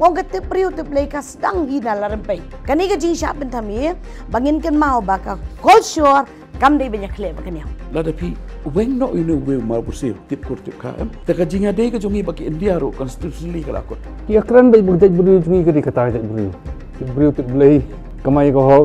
ngong ke tip priu tip lei ka sedang hina larempai kani ka jing sya pentami bangin kan mau baka culture kam dei banyak le bakanya la tapi weng no inu we mar pusir tip kur tip ka ta ka jinga dei ka jongi baki India ro constitutionally ka lakot ki akran bai bujai buri jungi ka dikata jai buri tip priu tip lei kamai ko ho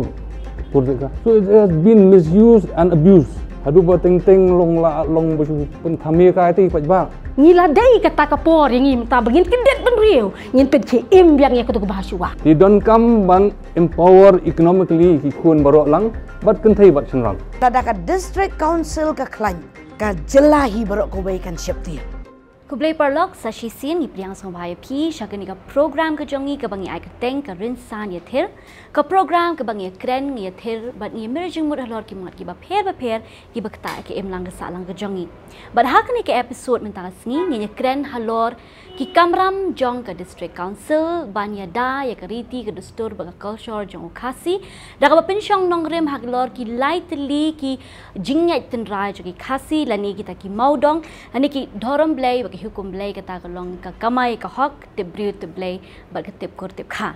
kur tip ka so it has been misused and abused hadu ba teng long la long basu pun thami ka ti pajba ngila dai kata kapor yang imta begin kedet ben riu ngin pet ke im biang ya kutu bahasua they don't come ban empower economically ki kun barok lang bat kan thai bat senrang tada ka district council ka klan ka jelahi barok ko bai kan syepti Kublai perlok sa shisin ni priang songbaya pi syagani ka program ka jongi ka bangi ai ka teng ka rinsan ya thir ka program ka bangi kren ya thir bat ni emerging mud halor ki mat ki ba pher ki ba kta ke em lang ka sa lang ka jongi bat hakani ka episode mentang sngi ni kren halor ki kamram jong ka district council ban ya da ya ka riti ka dustur ba ka culture jong khasi da ka pensyong nong rem haglor ki lightly ki jingai ten rai ki khasi lani kita ki maudong ani ki dorom blai hukum belai kata kalong ka kamai ka hok tip briu tip belai bat ka tip kur tip kha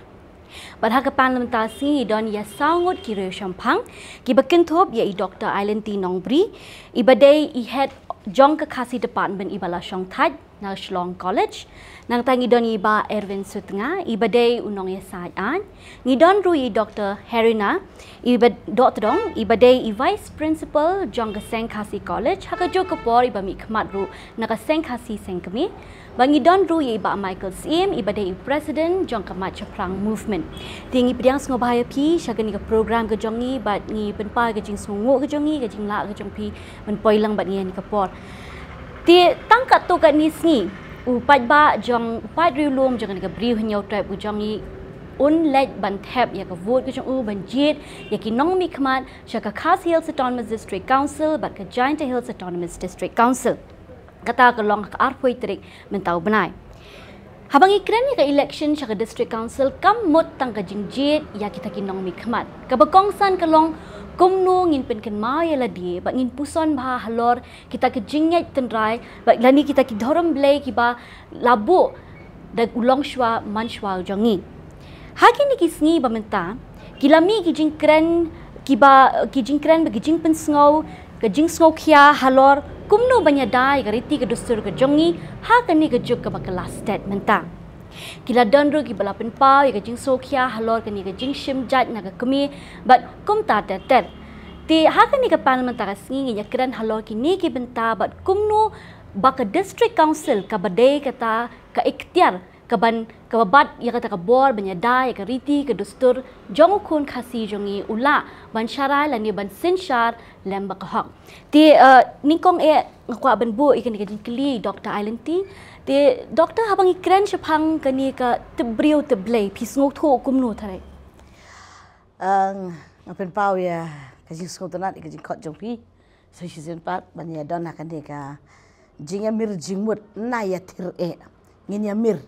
bat ha ka parliamentasi don ya sangut ki re shampang ki bakin thop ya I Dr. Ailenty Nongbri I badai I head jong ka khasi department I bala shong thaj na Shlong College nang tangi don I ba Erwin Sutnga I badai unong ya sai an ngi don ru I Dr. Herina I bad Dr. Dong I badai I vice principal jong ka Seng Khasi College ha ka jo ka por I ba mi khmat ru na ka Seng Khasi Seng kami bangi don ru I ba Michael Sim I badai I president jong ka mat chaprang movement tingi pediang ngobaya pi syagani ka program ka jongi bat ngi penpa ka jing sungu ka jongi ka jing la ka jong pi men poilang bat ni ka por ti tangkat tu kat ni sngi upat ba jong upat rilum jong ka briu hnyau tribe ku jongi un let ban thap ya ka vote ka jong u ban jit ya ki nong mi khmat sha ka Khas Hills Autonomous District Council bat ka Giant Hills Autonomous District Council kata ka long ka arpoi trik mentau benai habang ikran ni ka election sha ka district council kam mot tang ka jingjit ya kita ki nong mi khmat ka bakong san ka long kumno ngin pen kan ma ya la die ba ngin puson ba halor kita ke jingai tenrai ba lani kita ki dhoram blai ki ba labu da ulong shwa manshwa jongi haki ni ki sngi ba menta kilami ki jingkren ki ba ki jingkren ba ki jing pen sngo ka jing sngo khia halor kumno banya dai ka riti ka dustur ka jongi ha ka ni ka juk ka ba ka last statement ta kila donru ki balapen pa ya jing sokhia halor kani ka jing shim jat na ka kumi but kum ta ter ti ha kani ka parliamentary singi ya kran halor ki ni ki benta but kumno ba ka district council ka badai kata ka ikhtiar ka ban ka babat ya kata ka bor banya dai ka riti ka dustur jong khun khasi jongi ula ban sharai lani ban sinshar lamba ka hok ti ningkong e ngakwa ban bu ikan ka jing kli Dr. Ailenty ti doktor habang ikran syapang kani ka tebriu teblai pisngok tho kumno thare ngapen pau ya ka jing skot nat ka jing khot jong pi so season pat ban ya don akan de ka jing amir jingmut na ya tir e ngin ya mir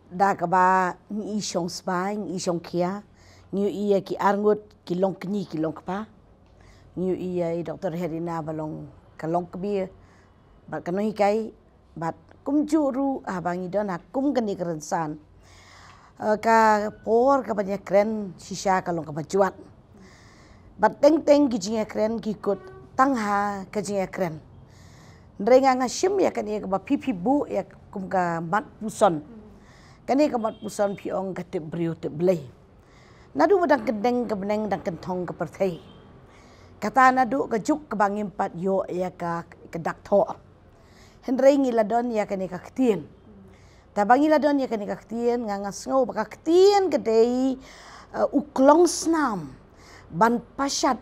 da ka ba ni shong spai ni shong kia ni iya ki arngut ki long kni ki long pa ni iya Dr. Herina balong ka long kbi ba kanoi kai bat kum juru abang idon kum kani kerensan ka por ka banyak keren sisa kalong ka bajuat bat teng ki jinga keren ki kut tangha ka jinga keren ndrenga ngashim ya kani ka ba pipi bu ya kum ka mat puson kani ka mat puson piong ka te briu te blai nadu badang kedeng ka beneng dang kentong ka perthai kata nadu ka juk ka bangim pat yo ya ka dak tho Henry ngiladon ya kani kaktien. Tabang ngiladon ya kani kaktien ngangas ngau bakaktien kedai uklong snam ban pasyat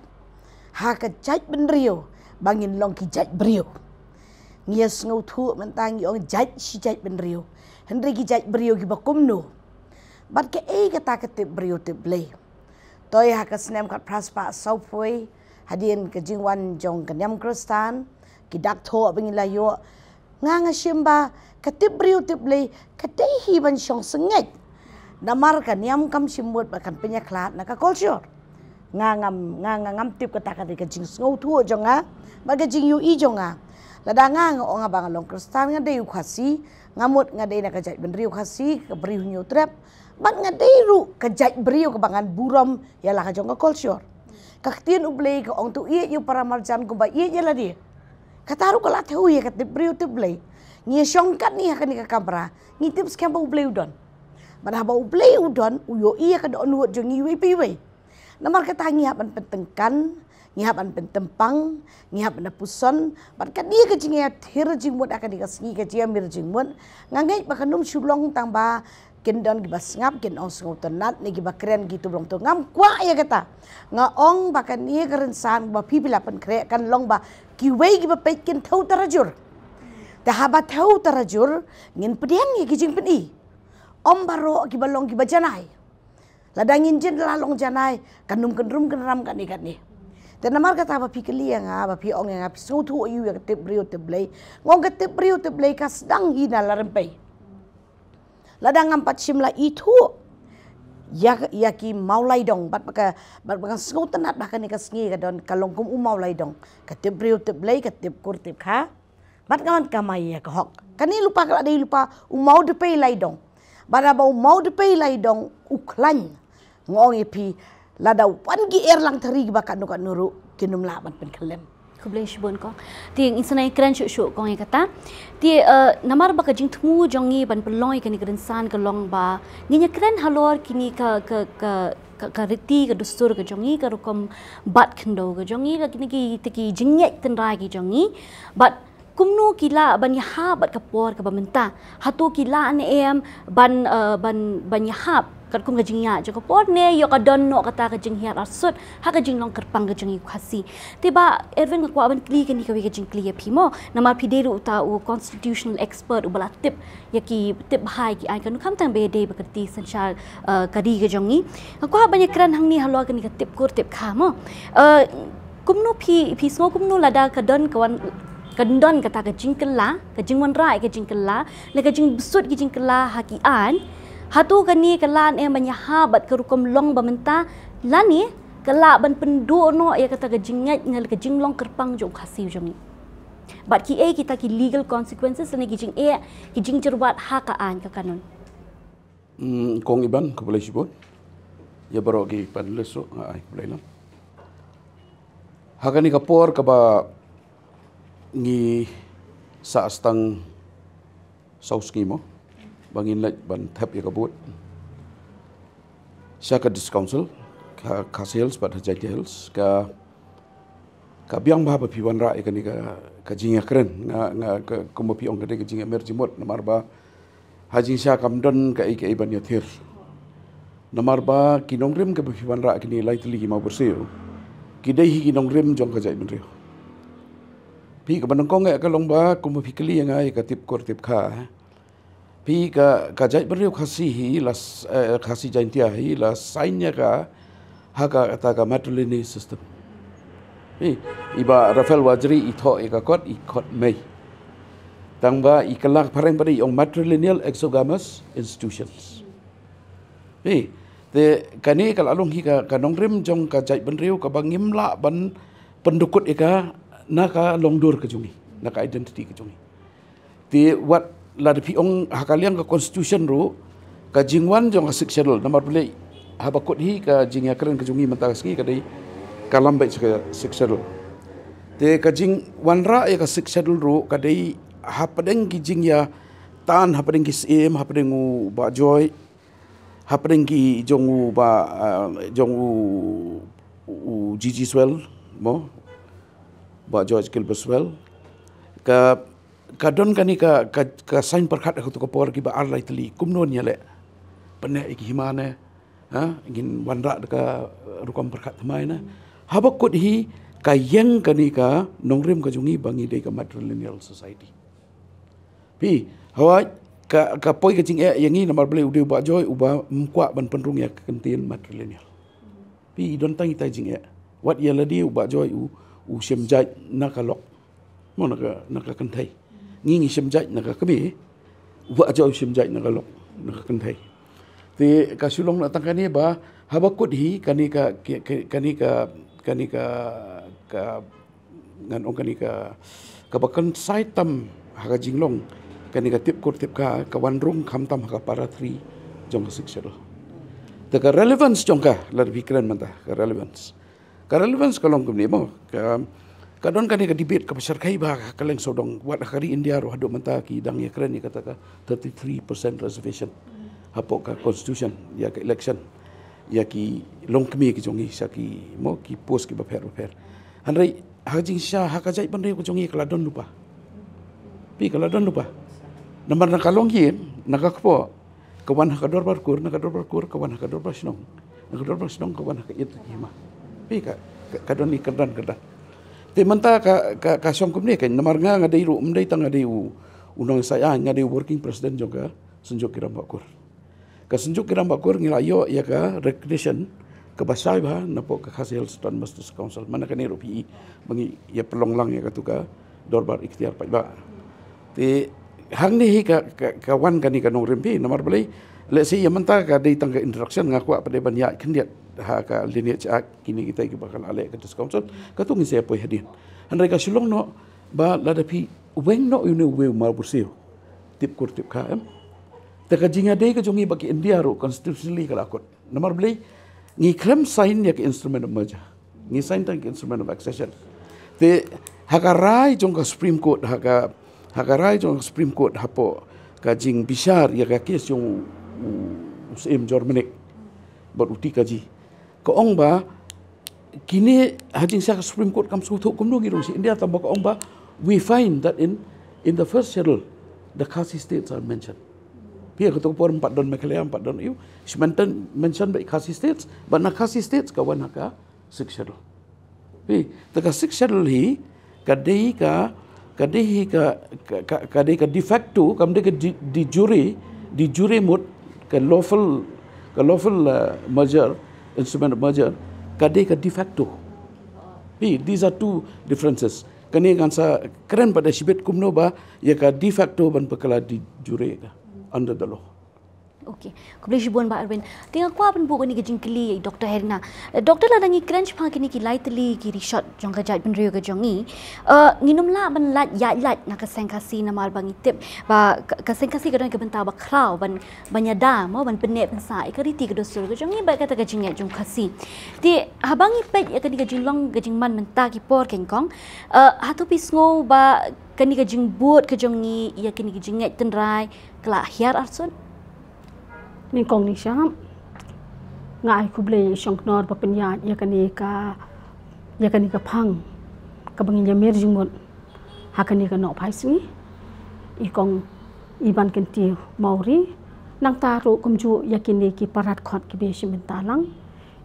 ha ka jaj benrio bangin long ki jaj brio. Ngias ngau thu mentang yong jaj si jaj benrio. Henry ki jaj brio ki bakumno. Bat ke kata ketip brio tip blai. Toy ha ka snam kat praspa saupoi hadien ke jingwan jong kenyam kristan ki dak tho bangin layo nganga shimba katip briu tip lei katei hi ban shong senget namar kan yam kam shimut bakan penyaklat na ka culture ngam tip kata ka jing ngau thu jonga baga jing yu I jonga lada nga nga bang long kristan nga de khasi ngamut ngadai nak kajat benriu khasi ke beriu nyutrap ban ngadai ru kajat beriu kebangan buram ialah kajong ke culture kaktian ublei ke ong tu iya yu para marjan ko ba iya jala dia kataru kala teu ye kat beriu tu blei ngi syongkat ni akan ka kamera ngi tips kam ba ublei udon ban ba ublei udon uyo iya ka don nuot jo ngi wi pi namar kata ngihap an pentengkan, ngihap an pentempang, ngihap an puson, ban ka dia ke jingia thir jingmut akan dikasngi ke jia mir jingmut, ngangai bakanum sulong tangba kendon gibas ngap ken ong sengau tenat ni giba keren gitu blong tu ngam kwa ya kata ngaong bakan ia kerensan ba pipila pen krek kan long ba kiwei giba pekin thau tarajur tahaba thau tarajur ngin pediang ye kijing peni om baro giba long giba janai ladangin jen lalong janai kanum kenrum kenram kan ni dan namar kata apa pikeli yang apa pi ong yang apa suatu yu yang tip brio tip blay ngong ke tip brio tip blay kas dang hina larempai ladang ampat simla itu ya ki maulai dong bat baka sengau tenat bahkan ni kasngi ka don kalong kum maulai dong ke tip brio tip blay ke tip kur tip kha bat kaman kamai ya hok kani lupa kala dei lupa mau de pay lai dong bara bau mau de pay lai dong uklan ngong ipi lada wangi erlang teri bakat nukat nuru kinum laban pen kelem kublai shibon ko ti insanai kran shu ko kata ti namar ba kajing thmu jongi ban peloi kani grensan ka long ba nginya kran halor kini ka riti ka dustur ka jongi ka rukom bat khndo ka jongi ka kini ki jingyek ten rai ki jongi bat kumnu kila ban yaha bat kapor ka bamenta hatu kila an em ban yaha kat kum kajing ya joko por ne yo ka don no kata kajing hiat asut ha kajing long kerpang kajing khasi tiba Erwin ko aban kli kan dikawi kajing kli phimo namar phideru uta u constitutional expert u bala tip yaki tip hai ki ai kan kam tang be de bakrti sanchal kadi kajongi ko abanya kran hangni halo kan ka tip kur tip khamo kumnu phi smo kumnu lada ka don kawan kendon kata kajing kela kajing wanrai kajing kela le kajing besut kajing kela haki an hatu kani kelan banyaha bat kerukom long bamenta lani kelak ban pendu no ya kata kajingat ngal kajing long kerpang jong khasi jong bat ki kita ki legal consequences lani kijing cerbat hakaan ka kanon kong iban ko boleh sibot ya baro gi pan leso ai boleh lam hakani kapor ka ba ngi sa stang sauski mo bangin lek ban tap ya kabut syaka discouncil ka sales but hajals ka biang ba piwan ra ikani ka jinga keren nga kuma piong ka de jinga merjimot namar ba hajing sya kamdon ka ik ban yathir namar ba kinongrim ka piwan ra kini lightly ma berseu kidai hi kinongrim jong ka jai benrio pi ka banongkong ka long ba kuma pikeli nga ka tip kor tip kha pi ka jai beriu khasi hi las khasi jaintia hi la sainya ka haka kata ka matrilineal system iba Rafael Wajri itho ikakot ikot mei tangba ikalak pareng pari ong matrilineal exogamous institutions te kani kal alung hi ka nongrim jong ka jai beriu ka bangim la ban pendukut ika naka longdur ke jungi naka identity ke jungi ti wat la de piong hakaliang ka constitution ru ka jingwan jong asik schedule nomor beli habakut hi ka jingya keren ke jungi mentaski ka dei kalam bai ka sik schedule te ka jing wanra ya ka sik schedule ru ka dei hapadeng ki jingya tan hapadeng ki sim hapadeng u ba joy hapadeng ki jongu ba jongu u gg swell mo ba George Gilbert Swell ka kadon kani ka sign perkhat aku tu kapor ki ba arlai teli kumnon nyale pene iki himane ha ingin wanra ka rukom perkhat thamai na habakut hi ka yang kani ka nongrim ka jungi bangi dei ka matrilineal society pi hawa ka poi ka jing yangi namar bele ude ba joy uba mkwa ban penrung ya kentin matrilineal pi don tangi tai jing wat ya ladi uba joy u semjai nakalok mo naka kanthai ngi semjai naka kami wa jo semjai nakalok naka kanthai te ka sulong na tangkani ba habakut hi kani ka ngan ong kani ka bakan saitam haga jinglong kan ni tip kur tip ka kawan rung kham tam ka para 3 jong ka 6 schedule the relevance jong ka la pikiran manta ka relevance kalong kum ni mo ka don kan ni ka debate ka pasar kai ba ka leng sodong wat kari India ro hado manta ki dang ye kren ni kata ka 33% reservation hapo ka constitution ya ka election ya ki long kmi ki jongi sa ki mo ki post ki ba pher hanrai hajing sha hakajai bandai ko jongi kala don lupa pi kala don lupa namar na kalong yin nakakpo kawan hakador barkur kawan hakador basnong kawan hakait hima pi ka don ni kedan te menta ka song kum ni kan namar nga ngadai ru umdai tang ngadai unong saya ngadai working president juga senjuk kiram bakur ka senjuk kiram bakur ngilayo ya ka recognition ka basai ba napo ka hasil stan masters council mana kan ru pi bangi ya pelonglang ya katuka dorbar ikhtiar pa ba te hang ni ka wan kan ni kanong rempi namar balai le si ya menta ka dai tang ka introduction ngaku apa de banyak kendiat ha ka lineage act kini kita ki bakal ale ka council ka tu ngi poi hadin hanrai ka sulong no ba la da pi weng no unu we mar bursio tip kur tip ka te ka jinga dei ka jongi baki India ro constitutionally ka lakot namar balai ngi claim sign ya ka instrument of merger ngi sign tang instrument of accession te hakarai jong ka supreme court hakarai jong supreme court hapo ka jing bishar ya ka kes yung usim Germany bot uti kaji ko ong ba kini hajing sa supreme court kam suthuk kum no girong si India tambak ong ba we find that in the first schedule the Khasi states are mentioned pia ko to por 4 don mekalaya 4 don you mention by Khasi states but na Khasi states ka wan ka 6 schedule pi the 6 schedule hi kadei ka de facto kam de di jure mode ka lawful merger instrument of merger kadai ka de facto these are two differences kani gansa keren pada sibet kumno ba ya ka de facto ban pakala di jure ka under the law. Okey, kemudian Shibun Pak Arvin, tengok apa pun bukan ni kejengkeli Dr. Herna. Doktor lah dangi crunch pang kini ki lightly ki shot jong ka jat benrio ka jongi. Nginum la ban lat ya lat nak kesengkasi nama bangi tip ba kesengkasi kadang ke bentau ba kraw ban banyada mo ban penek pensa ikariti ke dosur ka jongi ba kata ka jingat jong kasi. Ti habangi pet ya kani ka jinglong ka jingman menta ki por kengkong. Hatu pisngo ba kani ka jingbut ka jongi ya kani ka jingat tenrai kala hiar arsun. Ni kong ni siya ngai ku blei syong nor pa penyat ya kani ka phang ka bangin ya mer jingmon ha kani ka no phai sini I kong iban kenti mauri nang taru kumju ya kini ki parat khot ki be shimen talang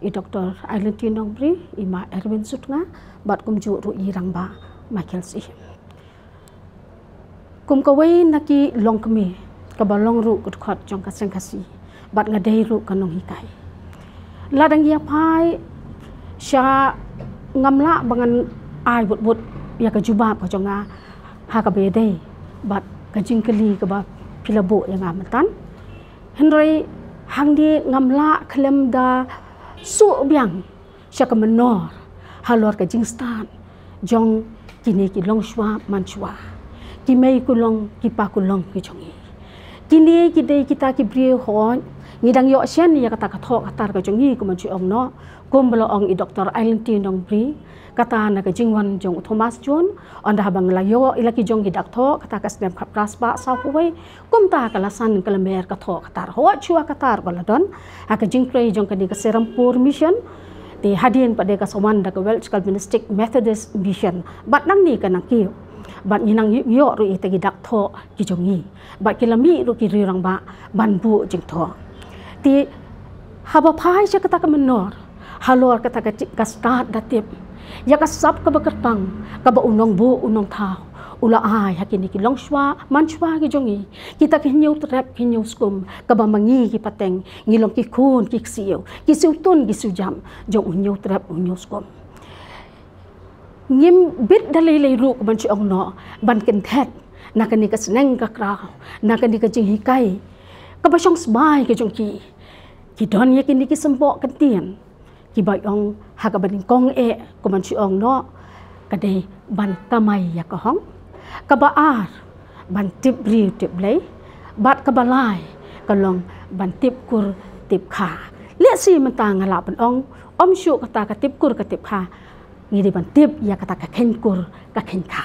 I Dr. Ailentin Nongbri I ma Erwin Sutnga bat kumju ru I rangba Michael si kum ka wei naki long kmi ka balong ru kut khot jong ka sengkasi bat ngadai ru kanong hikai ladang ya pai sya ngamla bangan ai but ya ka jubab ka jonga ha ka bedai bat ka jingkeli ka ba pilabu yang amatan henry hang di ngamla klem da su biang sya ka menor halor ka jingstan jong kini ki long shwa manchwa ki mei kulong ki pa kulong ki jongi kini kidai kita ki bri ho ngidang yo sian ya kata kathok atar ka jongi ko manchu ong no kum belo ong I Dr. Ailentin Nongbri kata na ka jingwan jong Thomas John onda habang layo ilaki jong gidak tho kata ka stem khap rasba sa huwei kum ta kalasan kalamer ka tho katar ho chua katar baladon aka jingkrei jong ka di ka Serampur mission ti hadin pada ka soman da ka Welsh Calvinistic Methodist mission bat nang ni ka nang kiyo bat nginang yo ru ite gidak tho ki jongi bat kilami ru ki rirang ba banbu jing tho ti haba phai sya kata ka menor halor kata ka start datip ya ka sap ka bakertang ka ba unong bu unong thau ula ai hakini ki longshwa manchwa ki jongi kita ki new trap ki new skum ka ba mangi ki pateng ngilong ki khun ki siu ki siutun ki sujam jong new trap new skum ngim bit dalai ru ka ban chi ong no ban ken thet nakani ka sneng ka kraw nakani ka jing hikai ka ba song sbai ki jong ki don ya kini ki sempok kentien ki bai ong ha ka ban kong ko man chi ong no ka dei ban kamai ya ka hong ka ba ar ban tip bri tip blai bat ka balai kalong ban tip kur tip kha le si menta ngala pen om syu kata ka tip kur ka tip kha ngidi ban tip ya kata ka khen kur ka khen kha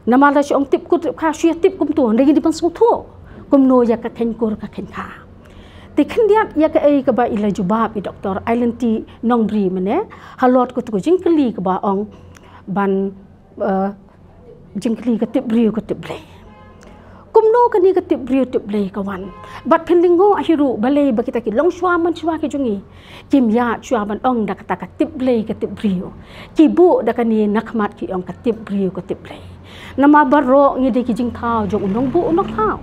nama la ong tip kur tip kha sia tip kum tu ngi di ban sung thu kum no ya ka khen kur ka khen kha ti khen dia ya ka ei ka ba ila jubab i doktor island ti nong bri mane halot ko tu jingkli ka ba ong ban jingkli ka tip bri ka tip blai kumno kani ka tip bri tip blai kawan bat phelingo ahiru balai ba kita ki long shwa man shwa ki jungi kim ya shwa ban ong da kata ka tip blai ka tip bri ki bu da kani nakmat ki ong ka tip bri ka tip blai nama baro ngide ki jing thao jong unong bu unong thao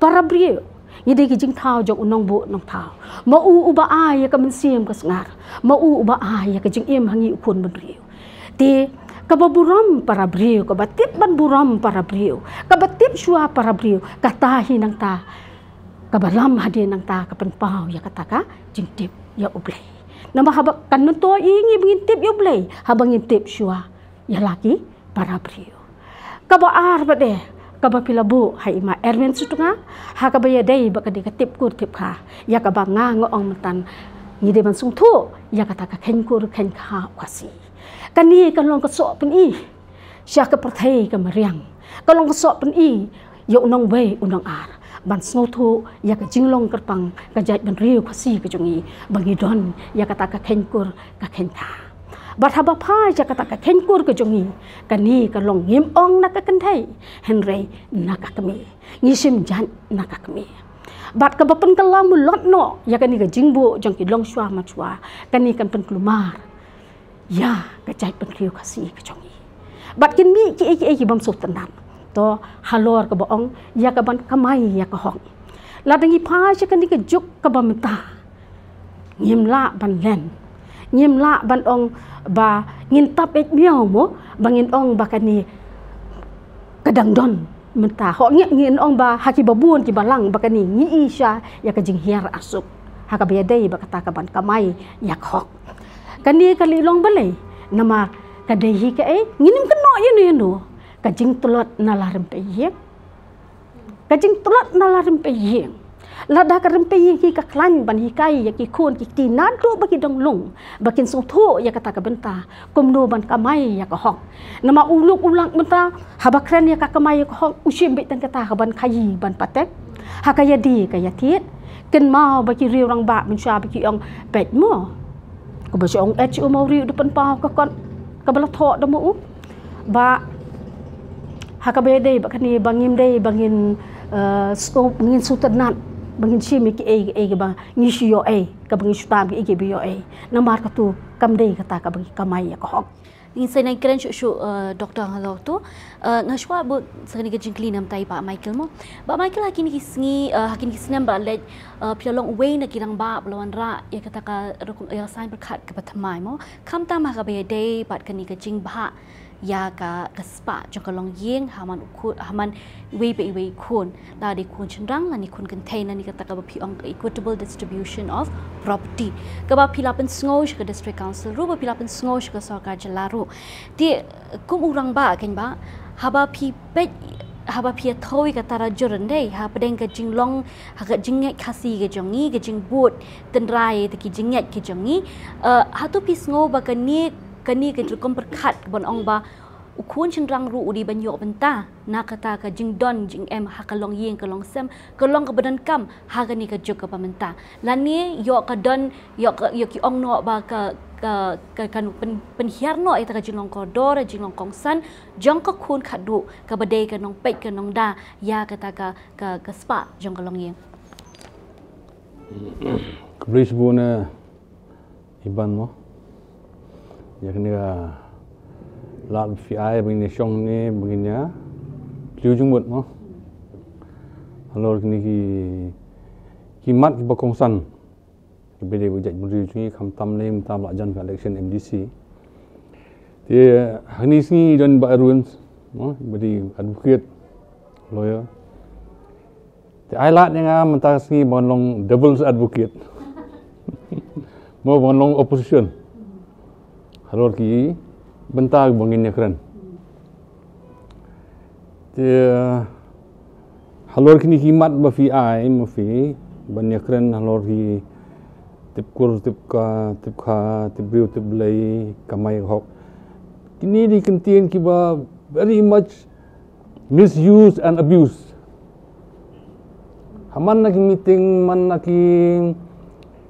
para bri ngide ki jing thao jong unong bu unong thao ma u ba ai ka men sim ka sngar ma u ba ai ka jing em hangi khun ban bri ti kababuram para brio kabatip ban buram para brio kabatip shua para brio katahi nang ta kabalam hadi nang ta kapan pau ya kataka jingtip ya ublay nama habak kanun to ingi bingintip ya ublay habang intip shua ya laki para brio kabaar bade kabapilabu hai ma erwin sutunga ha kabaya dei bakadi katip kur tip kha ya kabanga ngong matan ngide ban sung thu ya kataka khen kur khen kha kwasi kani kalong kasok pen i sya ka perthai ka mariang kalong kasok pen i yo nong wei unong ar ban snow thu ya ka jinglong kerpang ka jai ban riu khasi ka jungi bangi don ya kata ka khenkur ka khenka bat haba pha ya kata ka khenkur ka jungi kani kalong ngim ong na ka kanthai henry na ka kami ngisim jan na ka kami bat ka bapen kalam lot no ya kani ka jingbu jong ki long shwa ma chwa kani kan pen klumar ya kajai penriu kasih kecongi bat kin mi ki bam su tenan to halor ka boong ya ka ban kamai ya ka hong ladangi pa cha kan ke juk ka bam ta ngimla ban len ngimla ban ong ba ngin tap et miao mo bangin ong ba kani kadang don menta ho ngin ong ba haki babun ki balang ba kani ngi isya ya ka jing hiar asuk ha ka bedai ba kata ka ban kamai ya khok kani kali long balai nama kadehi ka nginim keno yenu kajing tulot nalarim peyek kajing tulot nalarim peyek lada karim peyek ki ka klan ban hikai ya ki khon ki tinan tu bagi dong lung bakin song thu ya kata ka benta kumno ban kamai ya ka hok nama uluk ulang benta habakren ya ka kamai ya ka hok usim be tan kata ka ban khayi ban patek hakaya di ka ya tiet ken mau bagi riu rang ba men sha bagi ong pet mo ko ba ong HU mau riu depan pau ka kon ka bala tho da mo ba hakabede ba kani bangim dei bangin scope ngin sutanat bangin chimi ki e ba ngisio ka bangin sutam ki bio namar ka tu kam dei kata ka bangi kamai ka hok Ingin saya keren syu doktor halau tu ngashwa bu sekali kejengkli nam tai Pak Michael mo. Pak Michael hakin kisnam ba let pialong way na kirang ba lawan ra ya kata ka ya sign berkat ke patamai mo. Kam ta ma ka be day pat kani kejing ba ya ka spa jong kalong yeng haman way be way kun la de kun chenrang la ni kun container ni kata ka ba piong equitable distribution of property ka ba pilapen sngosh ka district council ru ba pilapen sngosh ka sarkar jalaru ti kum urang ba ken ba haba pi pe haba pi thoi ka tara joran dei ha pedeng ka jinglong ha ka jinget khasi ka jongi ka jingbut tenrai te ki jinget ki jongi ha tu pi sngo ba ka ni kani ke jukom berkat bon ong ba ukun chenrang ru udi banyo benta na kata ka jing don jing em ha kalong yeng kalong sem kalong ka badan kam ha kani ka juk ka pamenta lani yo ka don yo ki ong no ba ka kan penhiar no eta ka jinglong kodor jinglong kongsan jong ka kun khadu ka badai ka nong pet ka nong da ya kata ka spa jong kalong yeng Kabris buna iban mo ya kini lam fi ai begini syong ni begini liu jumut mo halor kini kimat ki bakongsan ki bede bujat buri jungi kham tam le mta ba jan election MDC dia hani sini don ba ruin mo bedi advocate lawyer te ai lat nga mta sini bonlong devil's advocate mo bonlong opposition halor ki bentar bangin ya keren Dia halor kini himat bafi ai mafi banyak keren halor hi tip kur tip kha tip briu tip lay kamai hok kini di kentien kiba very much misuse and abuse. Haman naki meeting man naki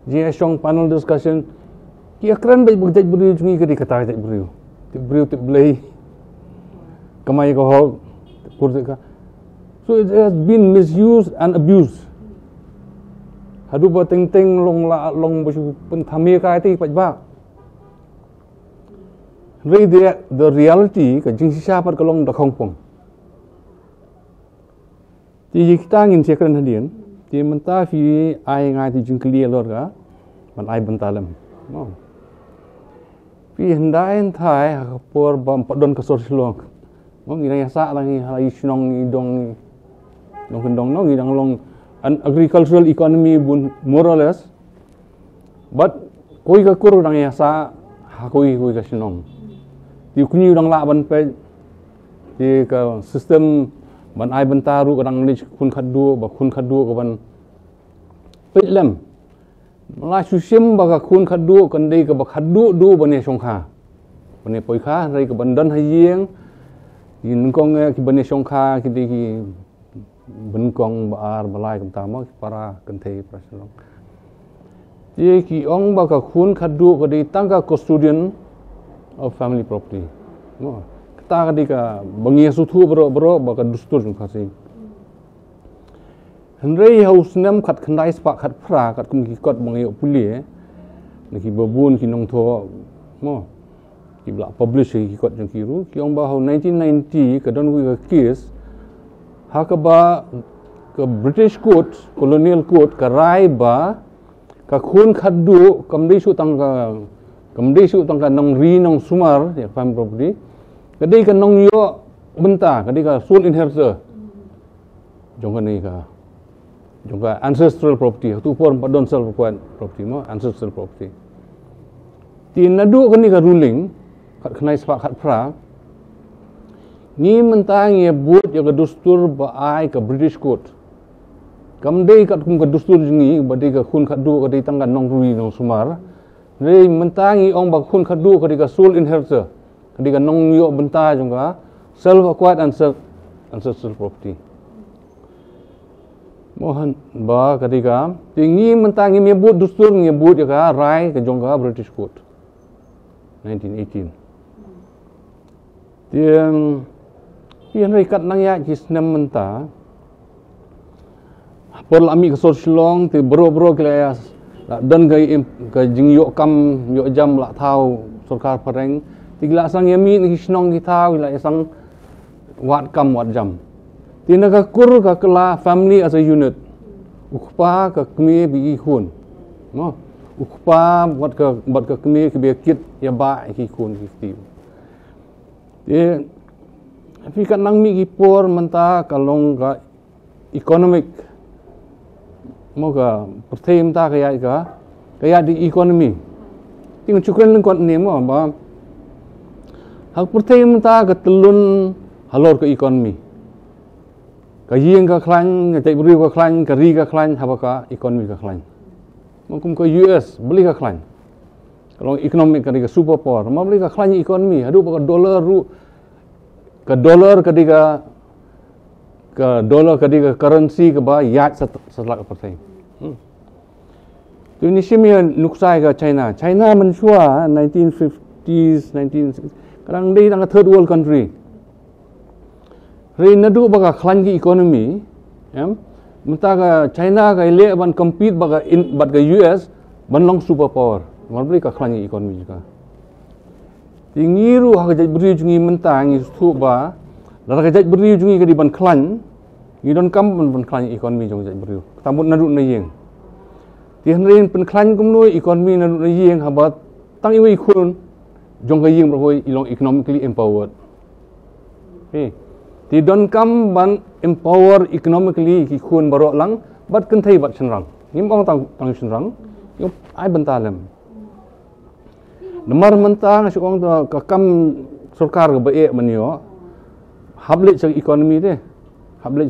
jiashong panel discussion ki akran bai bujaj briu jungi ke dikata jaj briu tip lay kamai hok kur tip kha. So it has been misused and abused. Hadu ba teng long basu pun thamia kai ti paj ba. The reality ka jing sisa pat kalong da khong pong. Ti kita ngin sekran hadian, ti menta fi ai ngai ti jing clear lor ka, man ai bentalam. No. Fi hendain thai por bam padon ka sor silong. Mo ngi ya sa lang halai sinong ni dong kendong no ngidang long an agricultural economy bun more or less, but koi ka kur dang ya sa koi ka sinong ti kunyi dang la ban pe ti ka system ban ai ban taru kadang ni kun khadu ka ban pe lem la susim ba ka kun khadu kan dei ka ba khadu du ban ne songkha ban ne poi kha rei ka ban dan hayeng yin kong ki ban ne songkha ki di ki benkong baar balai kentama para kentei prasilong. Ye ki ong ba ka khun khadu ka di tangka custodian of family property. No. Kata ka di ka bangia suthu bro ba ka dustur jung khasi. Henrei haus nam khat khandai spa khat phra khat kum ki kot bangia puli ki babun ki nong tho mo ki bla publish ki kot jung ki ru ki ong ba 1990 ka don wi ka case hakaba ke British court, colonial court ka rai ba ka khun khadu kamdei su tangka nong ri nong sumar ya family property kadai ka nong yo benta kadai ka sole inheritor jongka ancestral property tu por padon self property mo ancestral property ti nadu kan ni ka ruling khat khnai spa khat phra ni mentang ye but ya ka dustur ba ai ka British court kamdei kat kum ka dustur jingi ba dei ka khun khadu ka dei tangkan nong rui nong sumar rei mentang i ong ba khun khadu ka dei ka sole inheritor ka dei ka nong yo benta jong ka self acquired ancestral property mohan ba ka dei ka tingi mentang i me but dustur nge but ya ka rai ka jong ka British court 1918 tiang Ian rekat nang ya kis nam menta. Por lami ke sor silong ti bro kelayas. Dan ka jing yo kam yo jam la thau sarkar pareng. Tigla sang yami ni kisnong ki thau la sang wat kam wat jam. Ti na ka kur ka kala family as a unit. Ukpa ka kmi bi khun. No. Ukpa wat ka kmi ke bi kit ya ba ki khun ki ti. Ti Tapi kat nang mi por menta kalong ka economic mo ka perthem ta kaya di economy ting chukren leng kot ni mo ba hak perthem ta ka telun halor ka economy ka yeng ka khlan ka tai bri ka khlan ka ri ka khlan ha ka economy ka khlan mo kum ka US beli ka khlan kalong economic ka super power mo beli ka khlan economy adu ka dollar ru ka dollar kadika currency ka ba yat satlak pertai tu ni simia nuksai ka China man shua 1950s 1960 kadang dei tang third world country re nadu ba ka khlan ki economy menta ka China ka ile ban compete ba ka US ban long super power man beli ka khlan ki economy ka tingiru hak jaj beri jungi mentang istu ba lar ka jaj beri jungi ka di ban khlan ni don kam ban khlan economy jong jaj beri tamut nadu na yeng ti hanrein pen khlan kum noi economy nadu na yeng habat tang iwi khun jong ka yeng berhoi ilong economically empowered ti don kam ban empower economically ki khun barok lang bat kan thai bat chenrang nim ong tang chenrang yo ai bantalem Namar mentang asyik orang tu kakam sarkar ke baik menio hablet sa economy de hablet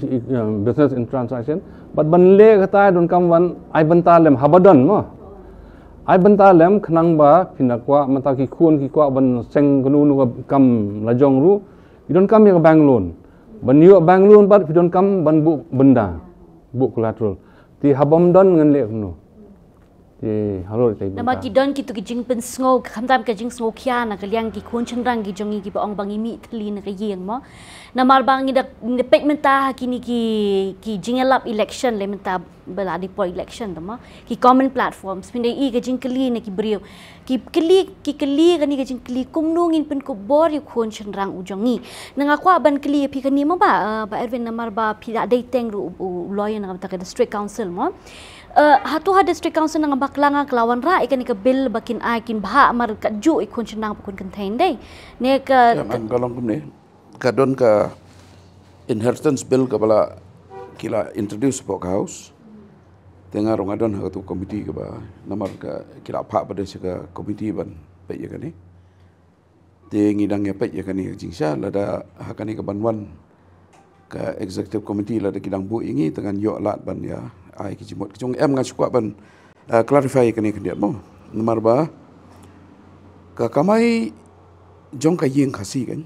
business and transaction but ban le kata don kam wan ai bantalem habadan mo ai bantalem khnang ba pinakwa mata ki khun ki kwa ban seng kunu nu kam lajong ru idon kam ya bank loan ban yo bank loan bat idon kam ban bu benda bu collateral ti habam don ngan le nu ti halo tai nama ki don ki tu ki jing pen sngo khamtam ka jing sngo khya na ka liang ki khun chengrang ki jongi ki ba ong bangi mi thli na ka yeng mo namar bang ni da pek menta ki ni ki jing lap election le menta bela di po election dama ki common platforms pinde I ka jing kli na ki brio ki kli ka ni ka jing kli kumnung in pen ko bor yu khun chengrang u jongi nanga kwa ban kli phi ka ni mo ba Erwin namar ba phi da dei teng ru lawyer na ka district council mo hatu district council nang baklanga kelawan ra ikan ke bill bakin aikin bha mar ka ju ikun chenang pun contain dei ne ka kalong kumne ka don ka inheritance bill ka bala kila introduce pok house tenga rong adon ha tu committee ka ba namar ka kila pha pada sega committee ban pe ya kani te ngidang ya pe ya kani jingsha lada ha kani ka banwan ka executive committee lada kidang bu ingi tengan yo lat ban ya ai ki jimot jong em nga chukwa ban clarify kani kan dia mo nomor ba ka kamai jong ka yeng khasi kan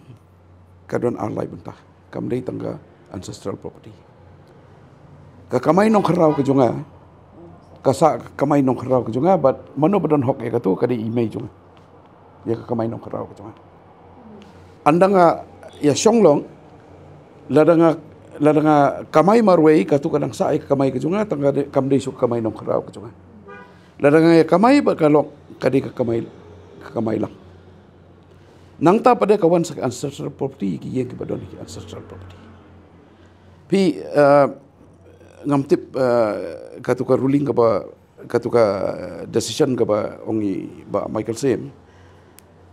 ka don arlai bentah kam dei tangga ancestral property ka kamai nong kharau ka jonga ka sa kamai nong kharau ka jonga but mano badon hok ka tu ka di email jonga ya ka kamai nong kharau ka jonga andanga ya songlong ladanga kamai marwei ka tu kadang sai kamai ka junga tangga kam dei suk kamai nong kharau ka junga ladanga ya kamai ba kalok kadi ka kamai lang nang ta pada kawan sak ancestral property ki yeng ki badon ki ancestral property pi ngamtip ka tu ka ruling ka ba ka tu ka decision ka ba ongi ba Michael Sem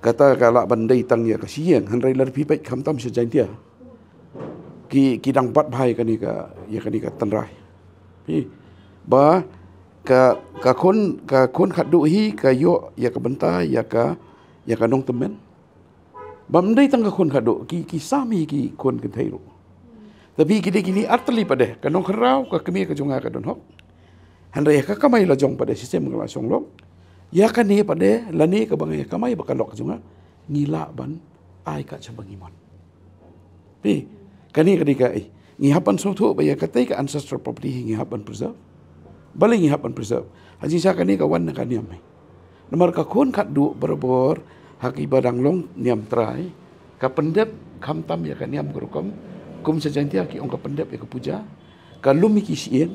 kata kala bandai tang ya ka sieng hanrai lar pi pai kham tam se jaintia ki dang bat bhai kani ka ya kani ka tanrai pi ba ka kon khat du hi ka yo ya ka benta ya ka nong temen bam dei tang ka kon khat du ki sami ki kon ke thai ru tapi kini artli pade ka nong kharau ka kemi ka junga ka don hok hanre ka kamai la jong pade sistem ngala song lok ya kani pade lani ka bangai kamai ba ka lok junga ngila ban ai ka chabangi mon pi kani ka ngi hapan so thu ba ya ka tai ka ancestral property ngi hapan preserve bali ngi hapan preserve haji sa kani ka wan ka niam nomor ka khon khat du berabor haki badang long niam trai ka pendep kham tam ya ka niam gurukom kum sejantia ki ong ka pendep ya ka puja ka lumi ki sien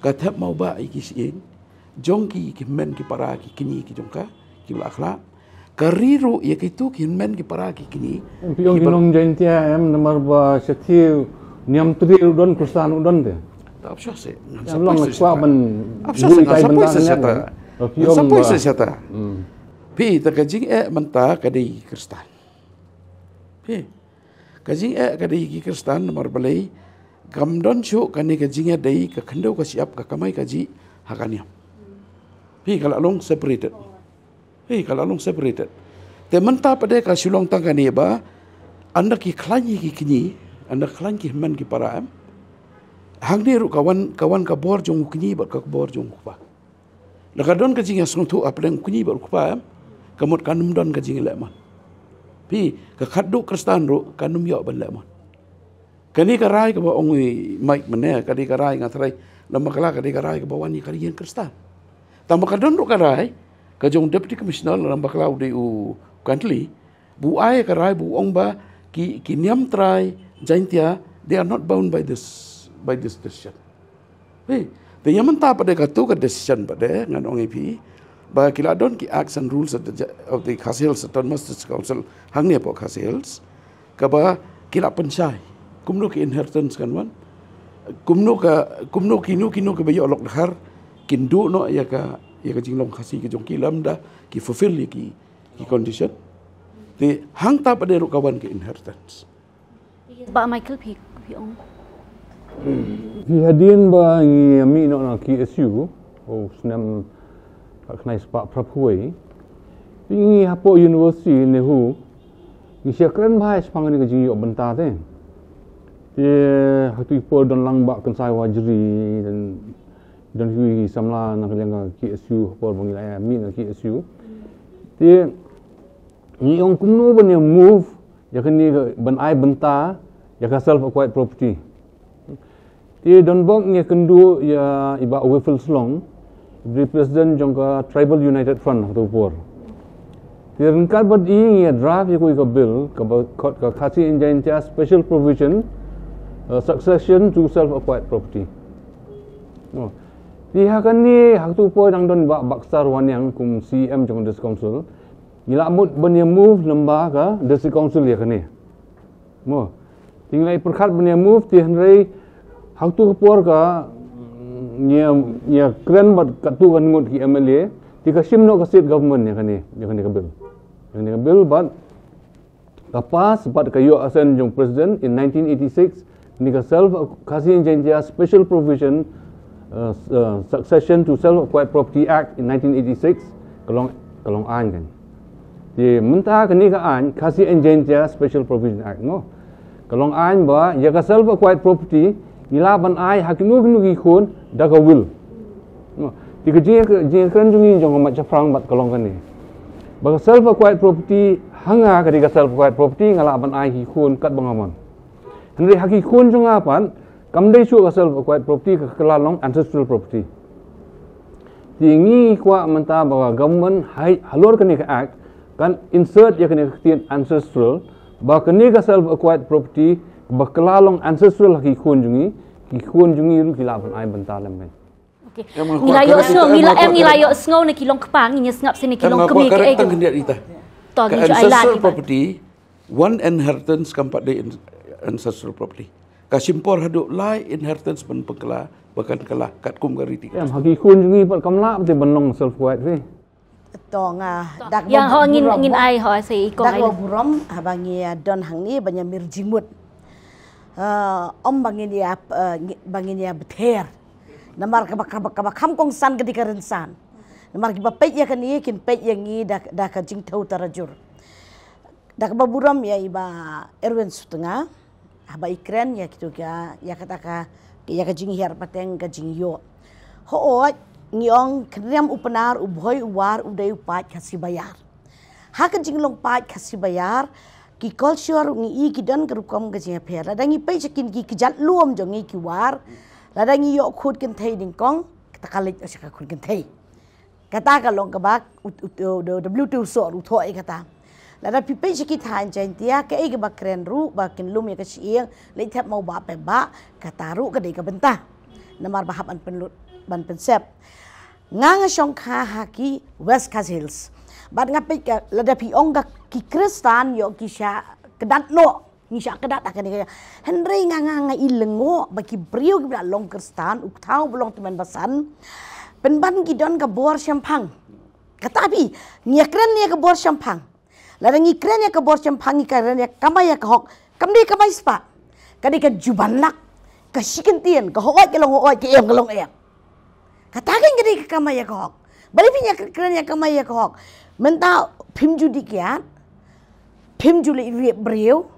ka thap mau ba ki sien jong ki men ki para ki kini ki jongka ki akhlak kariru ya kitu ki men ki para ki kini piong ginong jantia em nomor ba sethi niam tri udon kusan udon de tak apa sih long kwa ban bui kai benda sampai sesata pi ta kajing menta kadai kristan pi kajing kadai ki kristan nomor balai gamdon chu kani kajing dai ka khando ka siap ka kamai kaji hakaniam pi kalau long separated te menta pada ka sulong tangani ba anda ki klanyi ki kini anda klan ki man ki paraam hang ni ru kawan ka bor jong kini ba ka bor jong ba la don ka jinga sung tu aplang kini ba ku pa kamot kanum don ka jinga lemon pi ka khaddu kristan ru kanum yo ban lemon kani ka rai ka ba ongui mike mane kadi ka rai ngatrai lama kala kadi ka rai ka ba wani kali yang kristan tambah ka don ru ka rai ka jong deputy commissioner dalam baklau de u country bu ai ka rai bu ong ba ki niam trai jaintia they are not bound by this decision hey the yaman ta pada ka tu ka decision pada ngan ong ip ba kila don ki acts and rules of the Khasi Hills Autonomous Council hang ne po Khasi Hills ka ba kila pensai kumno ki inheritance kan wan kumno kinu ka ba yo lok dhar kindu no ya ka jinglong khasi ki jong kilam da ki fulfill ki condition te hang ta pada ru kawan ki inheritance ba Michael pi ong vi hadin ba mi no na ki SU o snam knai spa praphui ingi hapo university ne hu ni syakran bhai spangani ka jingi benta te Dia hatu ipo dan langbak kan saya wajri dan hui samla nak yang KSU por bangilaya min KSU. Dia ni yang kumno ban move ya kan ni ban ai benta ya ka self acquired property. Dia don bok ni kendu ya iba Wiffle Slong di president jongka Tribal United Front hatu por. Dia rengkat bad ya draft ya ko bill ka khasi injaintia special provision succession to self-acquired property. Oh, dia kan ni hak tu po dang don baksar wan yang kum CM jong district council. Gila mut benya move lembah ka district council ya kan ni. Mo, tinggal perkhat benya move ti hendrai hak tu por ka nya kren bat katu kan ngut ki MLA ti ka simno ka state government ya kan ni ka bill. Yang ni ka bill bat kapas bat ka yo asen jong president in 1986 ni ka self kasi injaintia special provision succession to self acquired property act in 1986 kalong an kan di mentah kan ni ka an kasi injaintia special provision act no kalong an ba ya ka self acquired property ilaban ai hakinu gi khon da ka will no di ka je kan jungi jong ma chafrang bat kalong kan ni ba self acquired property hanga ka di ka self acquired property ngalaban ai hi khon kat bangamon Henry haki kun jong apan kam dei su self acquired property ke kelalong ancestral property. Tingi kwa menta bahwa government halor kini ke act kan insert ya kini ke ancestral bahwa kini ke self acquired property bah kelalong ancestral haki kun jungi ru kilapan ai bentalam kan. Okey. Ngilayo sngo ni kilong kepang ni ngap sini kilong kemi ke ego. Ancestral property one inheritance kampat dei ancestral property. Kasimpor haduk lai inheritance pen pekala bahkan kalah kat kum gariti. Ya haki kun jungi pat kamla pati benong self acquired we. Tonga dak yang ho ngin ai ho sei ko ai. Dak burom abangi don hang ni banya mirjimut. Om bangin ya beter. Namar ka kam kong san ketika rensan. Namar ki pet ya kan ni kin pet yang ni dak ka jing tau tarajur. Dak burom ya iba Erwin Sutenga. Haba ikren ya gitu ya kata ya kajing hiar pateng kajing yo ho ngiong kriam upenar ubhoi uwar udai upat kasih bayar ha kajing long pat kasih bayar ki culture ngi ki dan kerukom kajing per ladangi pe cekin ki kijat luom jong ngi ki war ladangi yo khut ken thei ding kong takalit asaka khut ken thei kata ka long ka bak w2 so ru thoi kata Lada pipai sikit han jantia ke ege bakren ru bakin lum ya kesiang leitap mau ba pe ba kataru ke dei ka bentah namar bahap an penlut ban pensep ngang song kha haki West Coast Hills bat ngape ka lada pi ongga ki kristan yo ki sha kedat no ni sha kedat akan ni henry ngang ilengo baki brio ki long kristan uktau belong teman basan penban gidon ka bor champang katapi nyakren ni ka bor champang Ladangi kren ya ke bor champangi kren ya kamai ya ke hok kamde kamai spa kadi ke jubanlak ke sikentien ke hoi ke long hoi ke em ke long em katakan kadi ke kamai ya ke hok bali pinya kren ya kamai ya ke hok menta pimju dikiat pimju le riep breu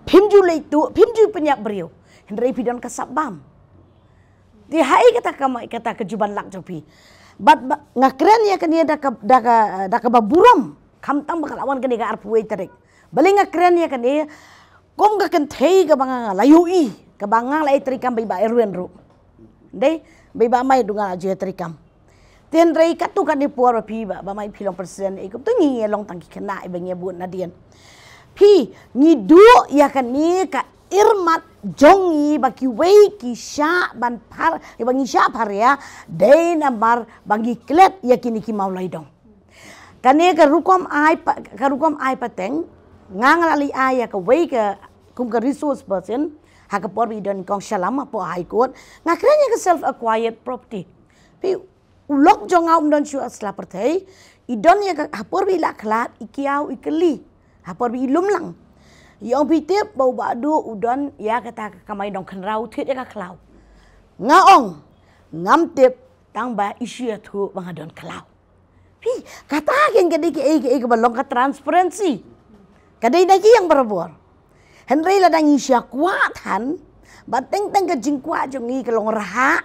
pimju le tu pimju penyak breu hendrai pidon ke sabam di hai kata kamai kata ke jubanlak jopi bat ngakren ya kenia daka baburam kam tang bakal awan kene ka arpuai tarik balinga keren ya kene kom ga kan thei ga banga layui ka banga lai trikam bai ba erwen ru dei bai ba mai dunga je trikam ten rei katu kan ni puar pi ba mai philong presiden e ko tu ni long tang ki kena e bang bun nadien pi ni du ya kan ni ka irmat jongi baki wei ki sha ban par e bangi sha par ya dei namar bangi klet ya kini ki maulai dong Kane ka rukom ai pateng ngang ali ai ka wei ka kum ka resource person ha ka por bi don kong shalam po high court ngakrenya ka self acquired property pi ulok jongau don shu asla perthei idon ya ka por bi la khlat ikiau ikeli ha por bi lumlang yong pi tip bau ba du udon ya kata kamai dong khenrau thit ya ka khlau ngaong ngam tip tang ba issue thu bang don khlau Pi, katakan kadai ke balong ka transparency. Kadai lagi yang berbuat. Henry la dang isya kuat han bateng teng ke jing kuat jongi ke long raha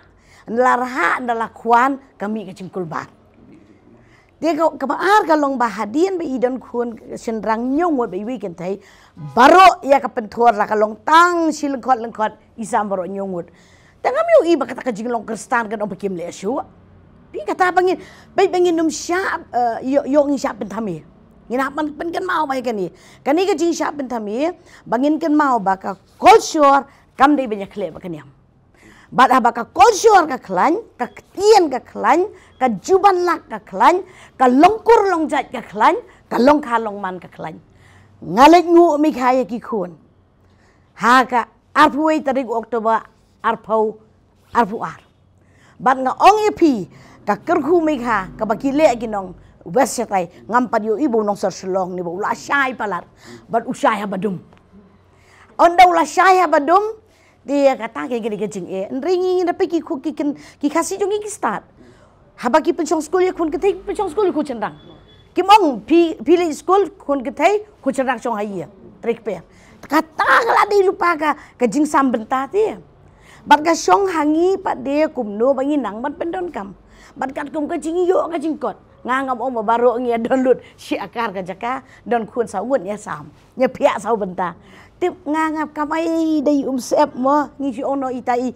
adalah kuan kami ke jing kulbar dia ke baar ka long bahadian be idan kun sendrang nyong be weekend thai baro ya ka pentor la ka long tang silengkot isam baro nyongut tengam yu iba kata ke jing long kristan kan obekim le syu pi kata bangin syap yo ngi syap pentami ngina pen kan mau bai kan ni ke jing syap pentami bangin kan mau baka culture kam dei banyak le bakan yam bad baka culture ka klan ka tien ka klan ka juban lak ka klan ka longkur longjat ka klan ka long kha long man ka klan ngalet ngu mi khaya ki khun ha ka arpuai tarik Oktober arpau arpuar bad nga ong pi ka kerhu mi kha ka bakile ginong west yatai ngampat yo ibu nong serselong ni ula syai palar bad usaya badum onda ula syaya badum dia kata ke gini kecing ringi tapi ki kasih jongi ki start haba ki pensiong school ya kun ketai pensiong school ku cendang ki mong pilih school kun ketai ku cendang chong hai trik pe kata kala di lupa ka kejing sambenta ti bat ka syong hangi pat dia kumno bangi nang bat pendon kam bat kat kum kejing yo kejing kot ngangam om baru ngia download si akar ka jaka don kun saungut ya sam nya pia sau benta tip ngangap kamai dai sep mo ngi si ono itai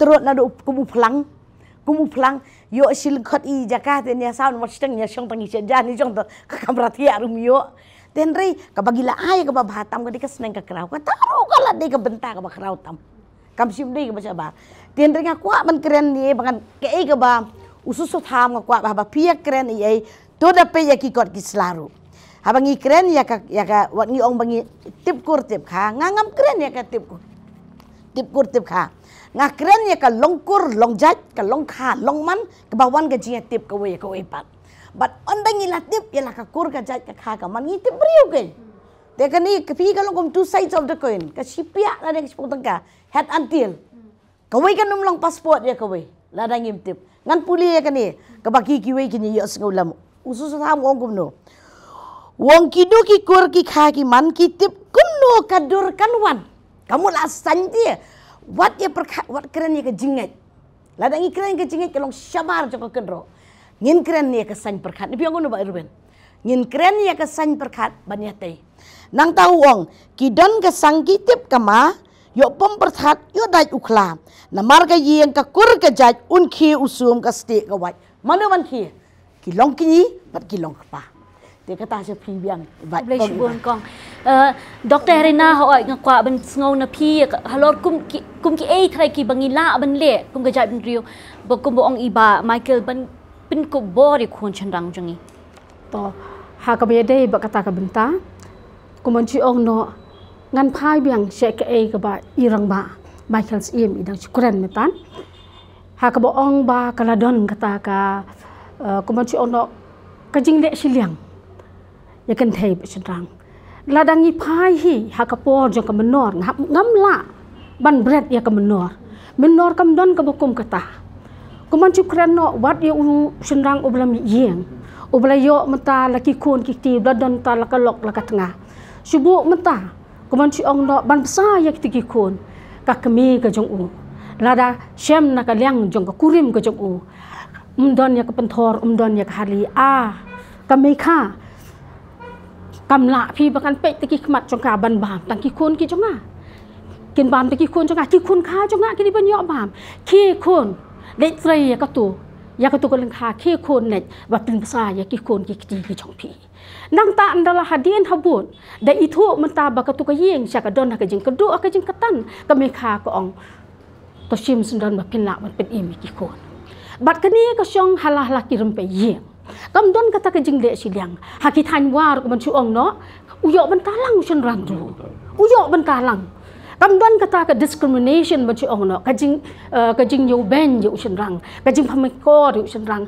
terut na do kumu plang yo sil khot i jaka te nya sau mo steng nya syong tangi sejan ni jong to ka kamrati arum yo ten rei ka bagila ai ka bahatam ka dikas neng ka krau ka taru kala dei ka benta ka bakrau tam kam sim dei ka baca ten rei nga kwa man keren ni bangan ke ai ka ba usus tham ka kwa ba pia keren i to da pe ya ki kot ki slaru habangi keren ya ka wat ngi ong bangi tip kur tip kha ngangam keren ya ka tip kur tip kha nga keren ya ka longkur longjat ka long kha long man ka bawan ka jia tip ka we pat but on bangi la tip ya la ka kur ka jat ka kha ka man ngi tip riu ke de ka ni ka pi ka long two sides of the coin ka sipia la de sepotong ka head until ka we ka num long passport ya ka we la da ngim tip ngan puli ya ka ni ka baki ki we ki ni yo sengulam usus tham ong kumno wong kidu ki kur ki kha ki man ki tip kumno kadur kanwan kamu la santi wat ya wat keren ya ke jinget la dangi keren ke jinget kalong syabar joko kendro ngin keren ya ke san perkat ni piang ba ruben ngin keren ya ke san perkat banyate nang tahu wong kidon ke sang ki tip kama yo pom perkat yo dai ukla na marga yeng ka kur ke jaj un ki usum ka ste ka wat mana man ki long ki bat ki long pa dia kata saya pibiang boleh syukur kong Dr. Herina hoi ngakwa ben ngau na pi halor kum ki ei thai ki bangila ben le kum ga jai ben rio bo kum bo ong iba Michael ben pin ko bori khun chandang jangi to ha ka be dei ba kata ka benta kum chi ong no ngan phai biang she ka ei ka ba irang ba Michael sim idang syukuran metan ha ka bo ong ba kaladon kata ka kum chi ong no ka jing le siliang ya kan thei be chandang ladangi phai hi hakapor jong ka menor ngam la ban bread ya ka menor kam don ka bokum kata kuman chukran no wat ya u chandang oblam yeng oblayo mata laki kun ki ti don ta la ka lok la ka tengah subu mata kuman chi ong no ban sa ya ki kun ka kemi ka jong u lada shem na ka liang jong ka kurim ka jong u don ya ka penthor don ya ka hari ka me kha cầm lạ phi bằng ăn pet teki khmat trong cả ban bam tang ki khôn ki trong à kin bam teki khôn trong à ki khôn kha trong à ki đi bên nhọ bam ki khôn để trai ya ka tu kan kha ki khôn net và pin sa ya ki khôn ki trong phi nang ta andala hadien habun da itu menta ba ka tu ka yeng sha ka don ka jing ka do ka jing katan ka me kha ko ong to sim sundan ba pin la ban pen imi ki khôn bat ka ni ka syong halah ki rum pe yeng kam don kata ke jing le siliang haki than war ko man chu ong no uyo ban talang chen rang du uyo ban talang kam don kata ke discrimination man chu ong no ka jing yo ben yo chen rang ka jing phamai ko yo chen rang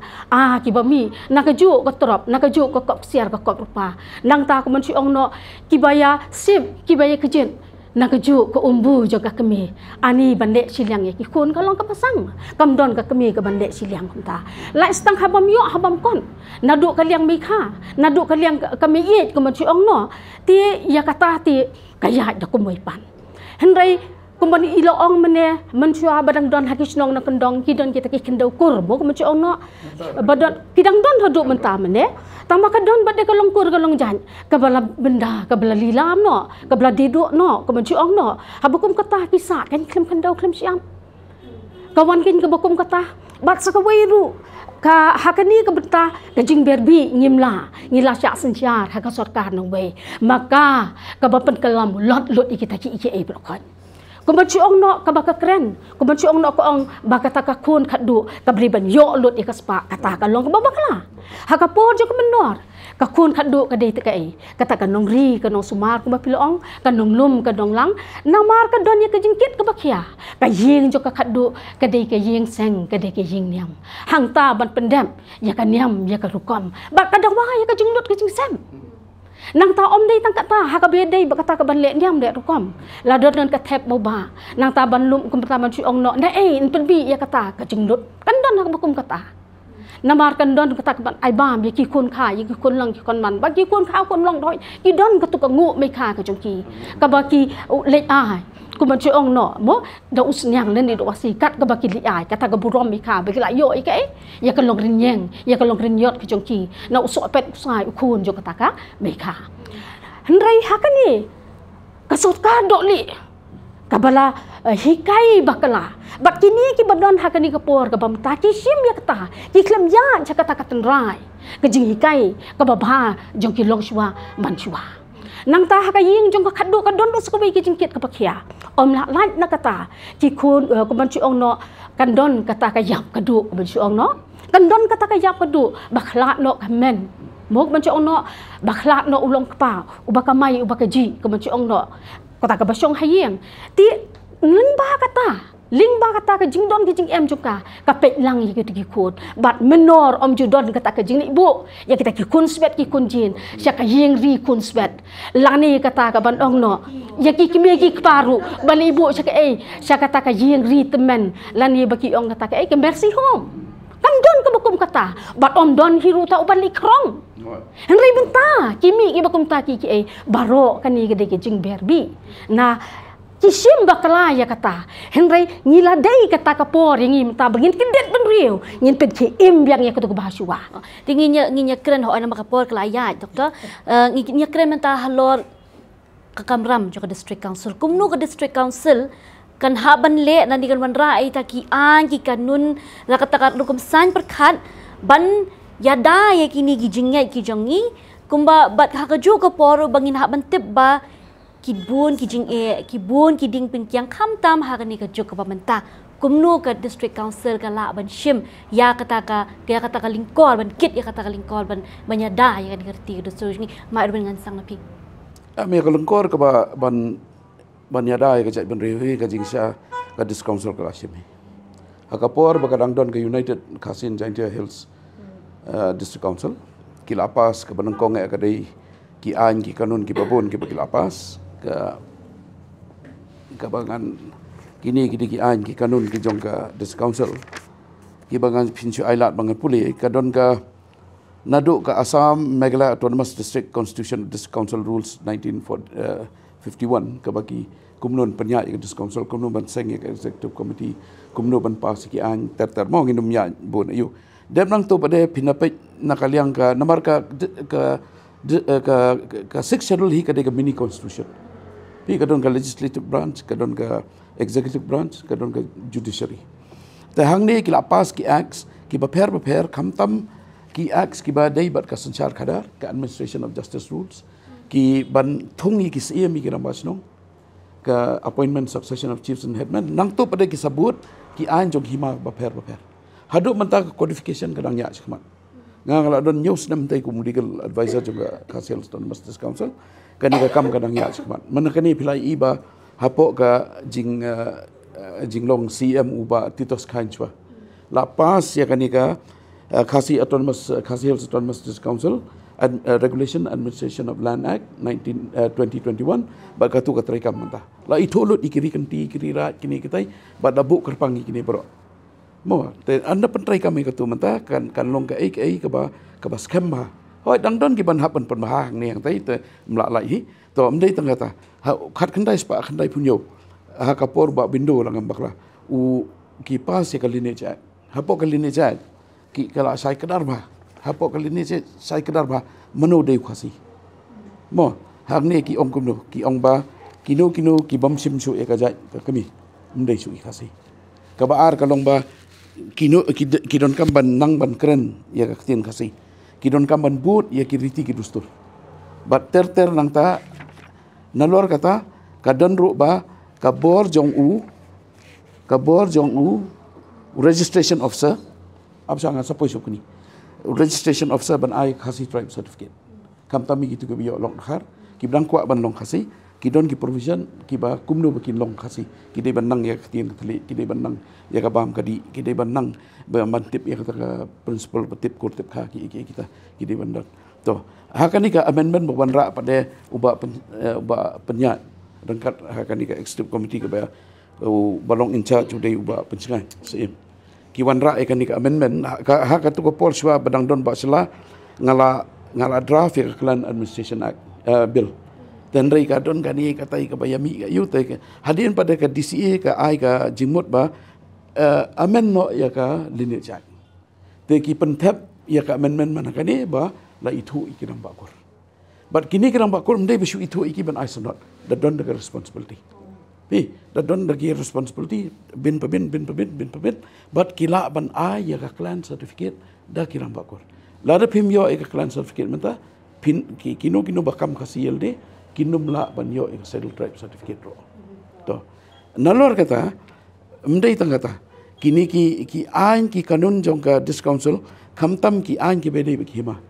ki ba mi na ka ju ko trop na ka ju ko kop siar ko kop rupa nang ta ko man chu ong no ki baya sip ki baya ke jin nak keju ke umbu juga kami ani bandek siliang ya kikun kalau ke pasang kamdon ke kami ke bandek siliang kunta lai stang habam yo habam kon naduk kaliang mikha naduk kaliang kami it ke menci ong no ti ya kata ti kaya dak kumoi pan henrai kumbani ilo ong mene menchua badang don hakis nong na kendong kidon kita ki kendau kur bo menci ong no badon kidang don haduk menta mene tama kadon bade kalong kur kalong jan kabala benda kabala lilam no kabala diduk no kemenci ong no habukum kata kisah kan klem kendau klem siam kawan kin kebukum kata bat sakawairu ka hakani ke beta ke jing berbi ngila syak senjar haka sorkar nong we maka ka bapen kelam lot kita ki e blokon kumenci ong no ka baka keren kumenci ong no ko ong baka ta ka kun khadu ka briban yo lot ikaspa kata ka long ka babakla haka por jo ka menor ka kun khadu ka dei tekai kata ka nong ri ka nong sumar ku bapilo ong ka nong lum ka dong lang namar ka don ya ka jingkit ka bakia ka ying jo ka khadu ka dei ka ying seng ka dei ka ying niam hang ta ban pendam ya ka niam ya ka rukom ba ka dawa ya ka jinglut ka jing sem nang ta om dei tang kata ha ka bedei ba kata ka ban le niam le rukom la dot nan ka thep mo ba nang ta ban lum kum pertama ci ong no na in penbi ya kata ka jinglut kan don ha bakum kata namar kan don kata ka ban ai bam ya ki kun kha ya ki kun lang ki kon man ba ki kun kha kun long doi ki don ka tu ka ngu mai kha ka jong ki ka ba ki le ai ku man ci ong no mo da us nyang len di do wasi kat ka ba ki li ai kata ka burom mi kha ba ki la yo i ka ya ka long rin yeng ya ka long rin yot ki jong ki na usok pet sai ukun jo kata ka mai kha hendrai hakani ka sot ka do li kabala hikai bakala bat kini ki badon hakani ka por ka bam ta ki sim ya kata ki klem ya cha kata katan rai ka jing hikai ka babha jong ki long shwa man shwa nang ta ka ying jong ka khadu ka don us ko bai ki jingkit ka pakhia om la laj na kata ki kun ko ban chi ong no kan don kata ka yap ka du ko ban chi ong no kan don kata ka yap ka du bakhla no ka men mok ban chi ong no bakhla no ulong kpa ubaka mai ubaka ji ko ban chi ong no kata ka basyong hayeng ti ling ba kata ka jing don ki jing em juga ka pet lang ki ki kun bat menor om ju don kata ka jing ibu ya kita ki kun sweat ki kun jin sya ka yeng ri kun sweat lang ni kata ka ban ong no ya ki ki me ki paru ban ibu sya kata ka yeng ri temen lan ni baki ong kata ka ke mercy home kan don ka bakum kata bat om don hiru ta uban likrong henry benta kimi ki bakum ta ki baro kan ni gede ki jing berbi na kisim bakala ya kata henry ngila dei kata kapor yang imta bangin kedet ben riu ngin pet ki im yang ya kutu bahasua nginya keren ho ana makapor kelaya doktor nginya keren menta halor kakamram jo ka district council kumnu ka district council kan haban le nani kan wan rai ta ki an ki kanun la kata ka rukum san perkhat ban yada ya kini gijingnya ki jongi kumba bat ha ka ju ka por bangin haban tip ba kibun kijing kibun kiding pingkyang kamtam hakani ka juk ka pamenta kumnu ka district council ka la ban shim ya kata ka lingkol ban kit ya kata ka lingkol ban banyada ya kan ngerti do so ni ma ban ngan sang napi ami ka lingkol ka ban banyada ya ka jai ban rewi ka jingsha ka district council ka shim hakapor bakadang don ka united kasin jaintia hills district council kilapas ka banangkong ka dei ki an ki kanun ki babon ki kilapas ka bangan kini ki an ki kanun ki jong ka district council ki bangan pinchu ailat bangan puli ka don ka nadu ka Assam Meghalaya Autonomous District Constitution District Council Rules 1951 ka bagi kumnon panya ka district council kumnon ban seng ka executive committee kumnon ban pas ki an ter mo nginum nya bon ayu dem nang to pade pinapet nakaliang ka namar ka six schedule hi ka de mini constitution pi ka don ka legislative branch ka don ka executive branch ka don ka judiciary ta hang ne ki lapas ki acts ki prepare kamtam ki acts ki ba dei bat ka sanchar khadar ka administration of justice rules ki ban thungi ki sim ki rambas no ka appointment succession of chiefs and headmen nang to pada ki sabut ki an jog hima prepare hadu menta codification kadang ya chakmat ngala don news nam tai ku legal advisor juga Kasil Autonomous District Council kan ka kam kadang ya chakmat manakani pilai iba hapo ka jinglong CM uba titos khanchwa la pas ya kanika Kasil Autonomous District Council Regulation Administration of Land Act 2021 bagatu katrekam mantah la itolut ikiri kanti ikiri ra kini kitai badabu kerpangi kini bro mo te anda pentrai kami katu mantah kan long ka ai ka ba scam ba hoi dang don ki ban hapan penmahang ni yang tai te mla lai to amdai tangata khat khandai spa khandai punyo ha kapor ba bindo langam bakla u ki pas ya kaline ja hapo kaline ja ki kala sai kadar ba hapo kali ni saya kedar bah menu dei khasi mo hang ni ki ong kumno ki ong ba kino ki bam sim su eka jai ka kami mdei su khasi ka ba ar kalong ba kino ki don kam ban nang ban kren ya ka tin khasi ki don kam ban but ya ki riti ki dustur bat ter nang ta nalor kata ka don ru ba ka bor jong u registration officer ab sangat sapoi su kini registration officer ban ai khasi tribe certificate kam tami gitu ke biyo long khar ki blang kwa ban long khasi ki don ki provision ki ba kumno bakin long khasi ki de ban nang ya ktin thli ki de ban nang ya ka bam kadi ki de ban nang ba mantip ya ka principal betip kurtip kha ki kita ki de ban to hakani ka amendment ban ra pada uba penyat rangkat hakani ka executive committee ke ba balong in charge udah uba pencengai sim kiwan ra ikan ni amendment ha ka tu ko pol swa badang don ba sela ngala draft ya klan administration act bill dan rei ka don kan ni katai ka bayami ka yu te hadin pada ka DCA ka ai ka jimut ba amend no ya ka lineage act te ki pentap ya ka amendment mana kan ni ba la itu ikirang bakur but kini kirang bakur mdai bisu itu iki ban I not the don the responsibility da don dagi responsibility bin pabin but kila ban ai ya ka clan certificate da kirang bakur la da phim yo ka clan certificate menta pin kino bakam khasiel de kinum la ban yo ka settled tribe certificate ro to nalor kata mdai tangata kini ki ain ki kanun jong ka dis council khamtam ki ain ki bede ki hima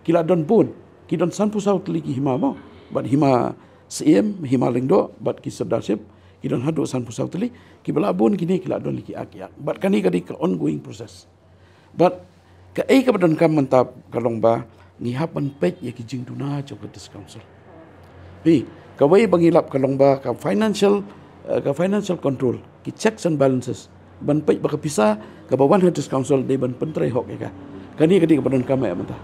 kila don pun ki don san pusau tli ki hima mo but hima CM Himalingdo bat ki serdarship ki don hadu san pusau teli ki belabun kini kila don ki akia bat kani kadi ke ongoing process but ka ai ka don kam mantap kalong ba ngihapan pet ya ki jing tuna jong ka dis council ka wai bangilap kalong ba ka financial control ki checks and balances ban pet ba ka pisa ka bawan dis council de ban pentrai hok ya ka kani kadi ka don kam ya mantap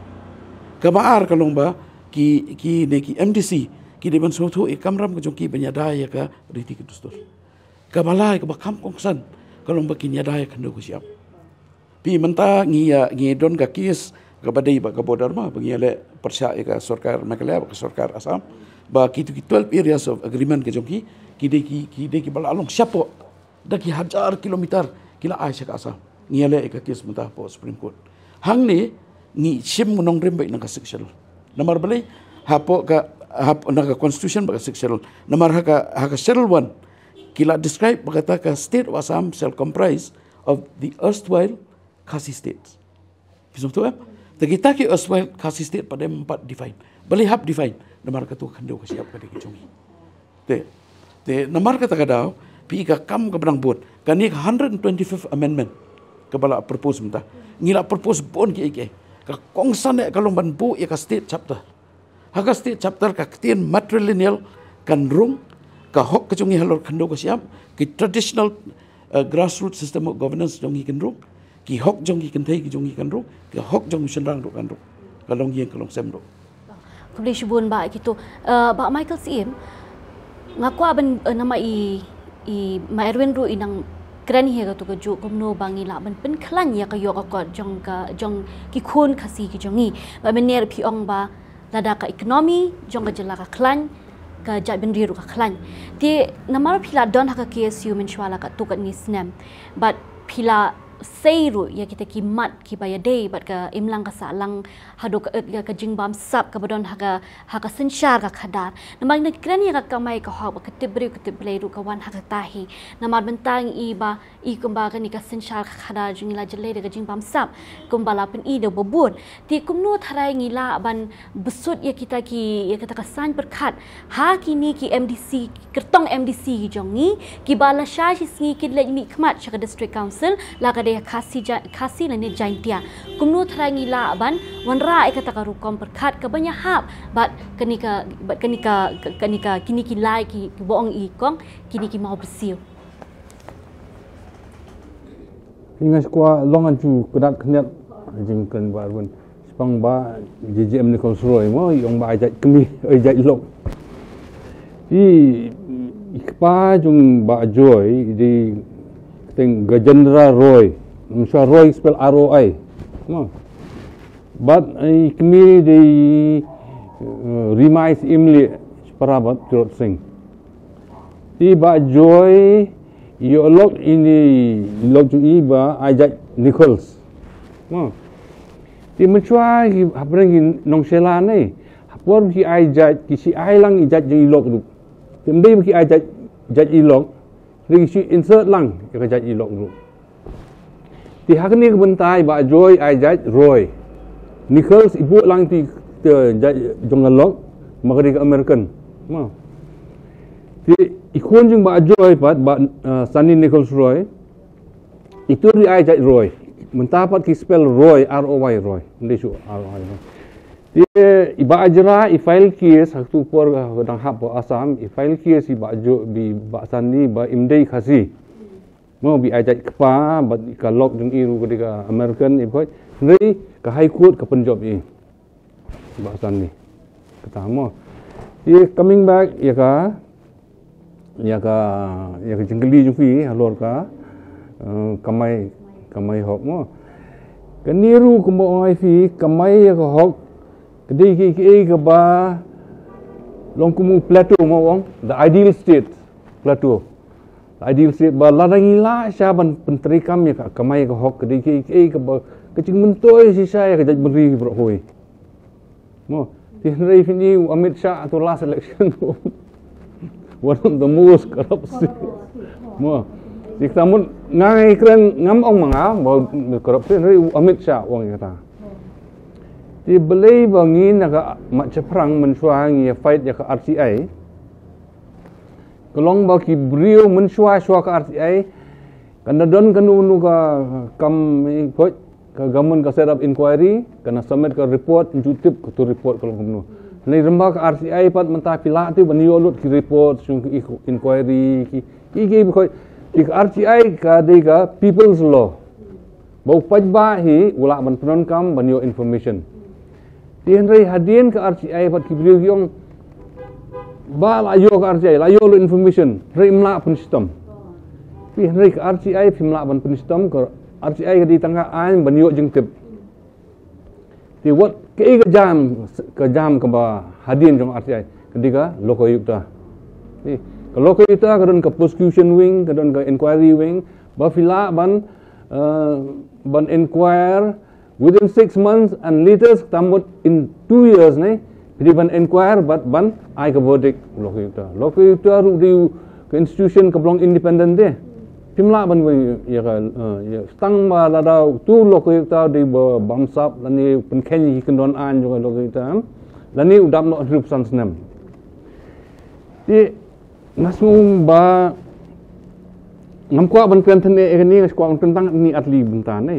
ka baar kalong ba ki MDC ki deban soto kamram ke joki penyadaya ka riti ke dustur ka balai ka bakam kongsan kalong bakin yadaya kan do siap pi menta ngi don ka kis ka badai ba ka bodar ma bangiale persya ka sarkar Meghalaya ka sarkar Assam ba ki 12 areas of agreement ke joki ki de ki balalong siapo da ki 1000 kilometer kila Asia ka Assam ngiale ka kis menta po Supreme Court hang ni sim nong rembek nang ka sexual namar balai hapo ka naga constitution baka sexual namar haka schedule 1 kila describe berkata ka state of Assam shall comprise of the erstwhile Khasi states bisum tu kita ki erstwhile Khasi state pada 4 define bali hab define namar ka tu khandau ka siap ka de jongi te namar kata kadau pi ka kam ka benang bot kan ni 125th amendment ka bala propose menta ngila propose bon ki ka kongsan ka lomban bu ya ka state chapter haka state chapter ka ktin matrilineal kan rung ka hok ka chungi halor khando ka siam ki traditional grassroots system of governance jongi kan rung ki hok jongi kan thai ki jongi kan rung ki hok jong senrang ro kan rung kalong yeng kalong sem ro kubli shubun ba gitu ba Michael Sim ngaku aban nama i ma Erwin ru inang kran hi ga tu ka ju komno bangi la ban pen khlan ya ka yo ka jong ki khun khasi ki jongi ba mener pi ong ba lada ka ekonomi jong ka jela ka klan ka jat ben riru ka klan ti namar phila don ha ka KSU menchwala ka tu ka ni snam but phila seiru ya kita ki mat ki baya day but ka imlang ka salang hado ka jingbam sap ka badon ha ka sensyar ka khadar namang na kran ya ka kamai ka ha ka tibri ru ka wan ha ka tahi namar bentang i kumba ka ni ka sensyar ka khadar jingila jele ka jingbam sap kumbala pen i de bobun ti kumno tharai ngila ban besut ya kita ka san berkat ha kini ki MDC kertong MDC jongi ki bala sha si ki le ni khmat cha district council la ka de ya kasi la ne jaintia kumnu thrangi la ban wanra ikata ka rukom perkhat ka banyak hap bat kenika kini ki lai ki boong i kong kini ki mau bersiu ingat kuah longan cu kedak kenyat jengkan barun sepang ba JJM Nichols Roy mo yung ba ajat kemi ajat lok ikpa jung ba joy di ting Gajendra Roy Msha Roy spell ROI mo but kemi di remise imli parabat turut sing di ba joy yo lok ini lok tu iba ajat Nichols mo di menchua ki hapreng nong sela ni hapor ki ajat ki si ai lang ijat je ilok du tembe ki ajat jat ilok ri si insert lang ka jat ilok du di hakni ke bentai ba joy ajat Roy Nichols ibu lang ti jat jongalok magari ke American mo di ikon jung ba joy pat ba Sunny Nichols Roy itu ri ajat Roy mentapat ki spell Roy ROY Roy ndesu ROY dia iba ajra I file case haktu por gadang hap Assam I file case iba jo bi ba Sunny ba imdei khasi mau bi ajat kpa ba ka lok jung iru ketika American iba nri ka high court ka Punjab I ba Sunny kata mo dia coming back ya ka jengkeli jufi halor ka kamai hok mo keniru kumbo ai fi kamai ya ka hok kedi ki ka ba long kumu plateau mo wong the ideal state plateau the ideal state ba ladangi la sha ban pentri kam ya ka kamai ka hok kedi ki ka ba kecing mentoi si saya ka jadi bro hoi mo tinrei fini Amit Shah atau last election one of the most corrupt mo jika mun ngai keren ngam ong manga bo corruption ri Amit Shah wong kata di belai bangin naga macam perang mensuang ya fight ya ke RCI kelong ba ki brio mensua ke RCI kana don kanu ka kam ikut ke government ka set up inquiry kana submit ke report jutip ke tu report kelong kanu ni rembak RCI pat mentah pila tu banyo lut ki report sung inquiry ki ko ik RCI ka dega people's law bau pajba hi ula ban penon kam banyo information tien rei hadien ke RCI pat ki brio yong ba la yo ke RCI la yo lo information rei mla pun sistem pi rei ke RCI pi mla ban pun sistem ke RCI ke di tangga an banyo jeng tip ti wat ke jam ke ba hadien jong RCI ketika lokoyukta ni kalau kita kadang ke prosecution wing, kadang ke inquiry wing, bafila ban inquire within 6 months and later tambut in 2 years ni, jadi ban inquire ban ai ke verdict lokita ru di ke institution ke belong independent deh, pimla ban ya stang ma lada tu lokita di bamsap lani penkenyi kendon an juga lokita, lani udam no 100% senam. Di nasung ba ngam kwa ban kan thane ni kwa tentang ni atli bentan ni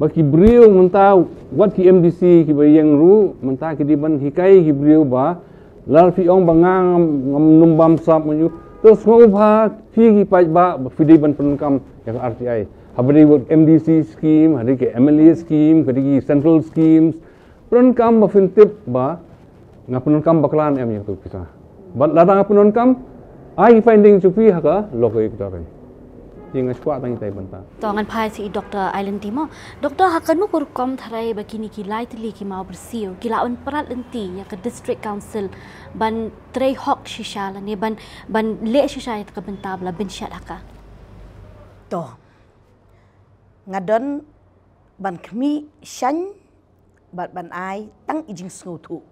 baki brio mentau wat ki MDC ki bayang ru mentah ki di ban hikai ki brio ba lal fi ong bangang ngam numbam sap menyu terus ngau ba fi ki pai ba fi di ban penkam ya RTI habri work MDC scheme hari ke MLA scheme ke central schemes penkam ba fintip ba ngapenkam baklan em ya tu kita bat ladang penkam ai finding chupi haka lokai kutare inga squat tang tai banta tongan pai si Dr. Island Timo Dr. hakanu kurkom tharai bakini ki lightly ki mau bersio kilaun perat lenti ya ke district council ban trei hok shisha la ne ban le shisha ya ke benta bla bin syat haka to ngadon ban kmi shan ban ai tang ijing snutu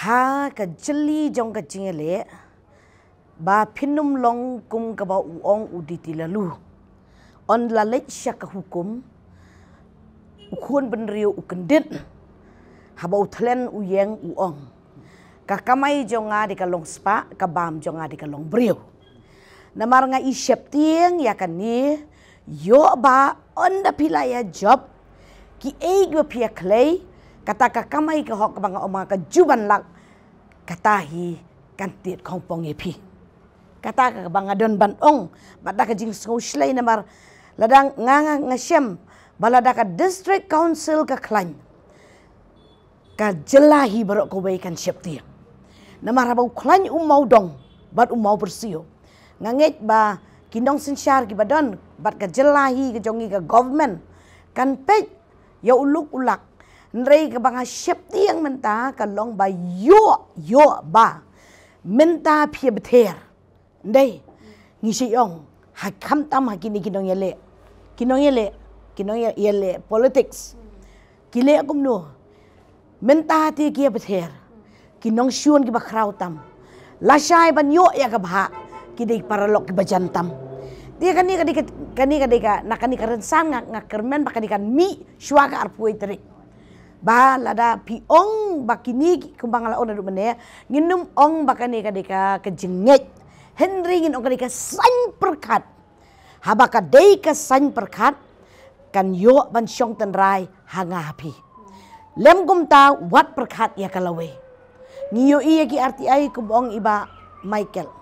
ha ka jeli jong ka jingele ba pinum long kum ka ba uong uditi lalu on la lech syak hukum ukun benrio ukendit haba uthlen uyeng uong ka kamai jonga di kalong spa ka bam jonga di kalong brio namar nga isyep tieng ya kan ni yo ba onda pilaya job ki ego pia clay kata ka kamai ka hok bang oma ka juban lak kata hi kan tiet kong pong epi kata ka bang adon ban ong bada ka jing so shlai namar ladang nganga ngasyam balada ka district council ka klan ka jelahi barok ko wei kan syap dia namar ba klan umau dong bat umau bersio nganget ba kinong sinsyar ki badon bat ka jelahi ka jongi ka government kan pej ya uluk ulak nrei ka banga syap tiang menta ka long ba yo ba menta pia beter ndai ngisi yong ha kham tam ha kini kinong yele politics kile akum no menta ti kia beter kinong syun ki ba kraw tam lasai ban yo ya ka ba kidai paralok ki bajantam dia kani nakani karensan ngak kermen bakanikan mi syuaga arpuai terik ba lada piong bakini kumbang ala ona dumene nginum ong bakani kadika kejenget Henry ngin ong kadika san perkat habaka dei ka san perkat kan yo ban syong tenrai hanga api lem gumta wat perkat ya kalawe ngiyo iya ki RTI kumbong iba Michael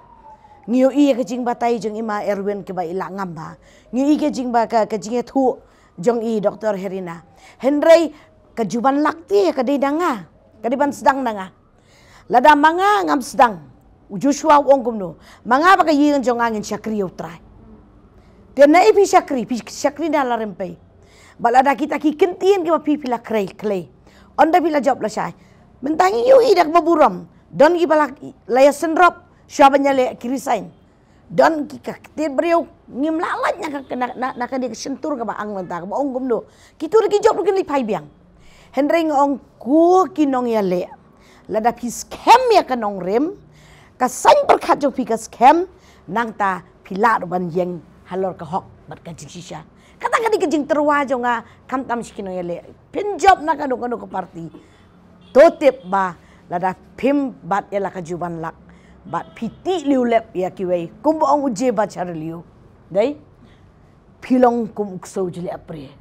ngiyo iya kejing batai jeng ima Erwin ke ba ila ngamba ngiyo iya kejing ba ka kejing thu jong i Dr. Herina Henry kejuban lakti ka dei danga kadiban sedang danga lada manga ngam sedang Joshua ongkum no manga ba ka ying jong angin syakri utrai dia na ipi syakri na la rempai balada kita ki kentien ke ba pipila clay onda bila job la syai mentangi yu idak maburam don ki balak laya senrop syabanya le kirisain don kita ketir beriau ngim lalat nak dia kesentur ke ba ang mentah ke ba ongkum no kitu ki job ke lipai biang Henry ngong ku kinong ya le lada pi scam ya kanong rem ka san berkat jo pi ka scam nang ta pila ban yeng halor ka hok bat ka shisha kata ka di kejing terwa jo nga kam tam kinong ya le pin job na kanong ko party totip ba lada pim bat ya la ka juban lak bat piti liu lep ya kiwei kumbo ong uje ba char liu dai pilong kum ukso jeli apre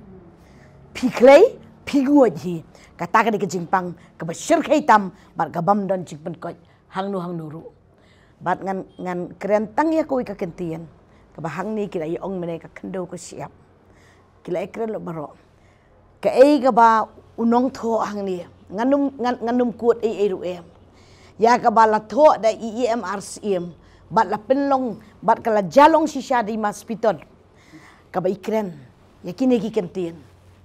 piklei piguaji kata ka di kejingpang ka basyir kaitam bat gabam don jingpen koi hang nuru bat ngan kerentang ya koi ka kentian ka bahang ni kila ong mene ka kendo ko siap kila ekren lo baro ka ei ka ba unong tho hang ni nganum kuat ei ruem ya ka ba la tho da EMRCM bat la penlong bat kala jalong sisya di maspiton ka ba ikren ya kini ki kentian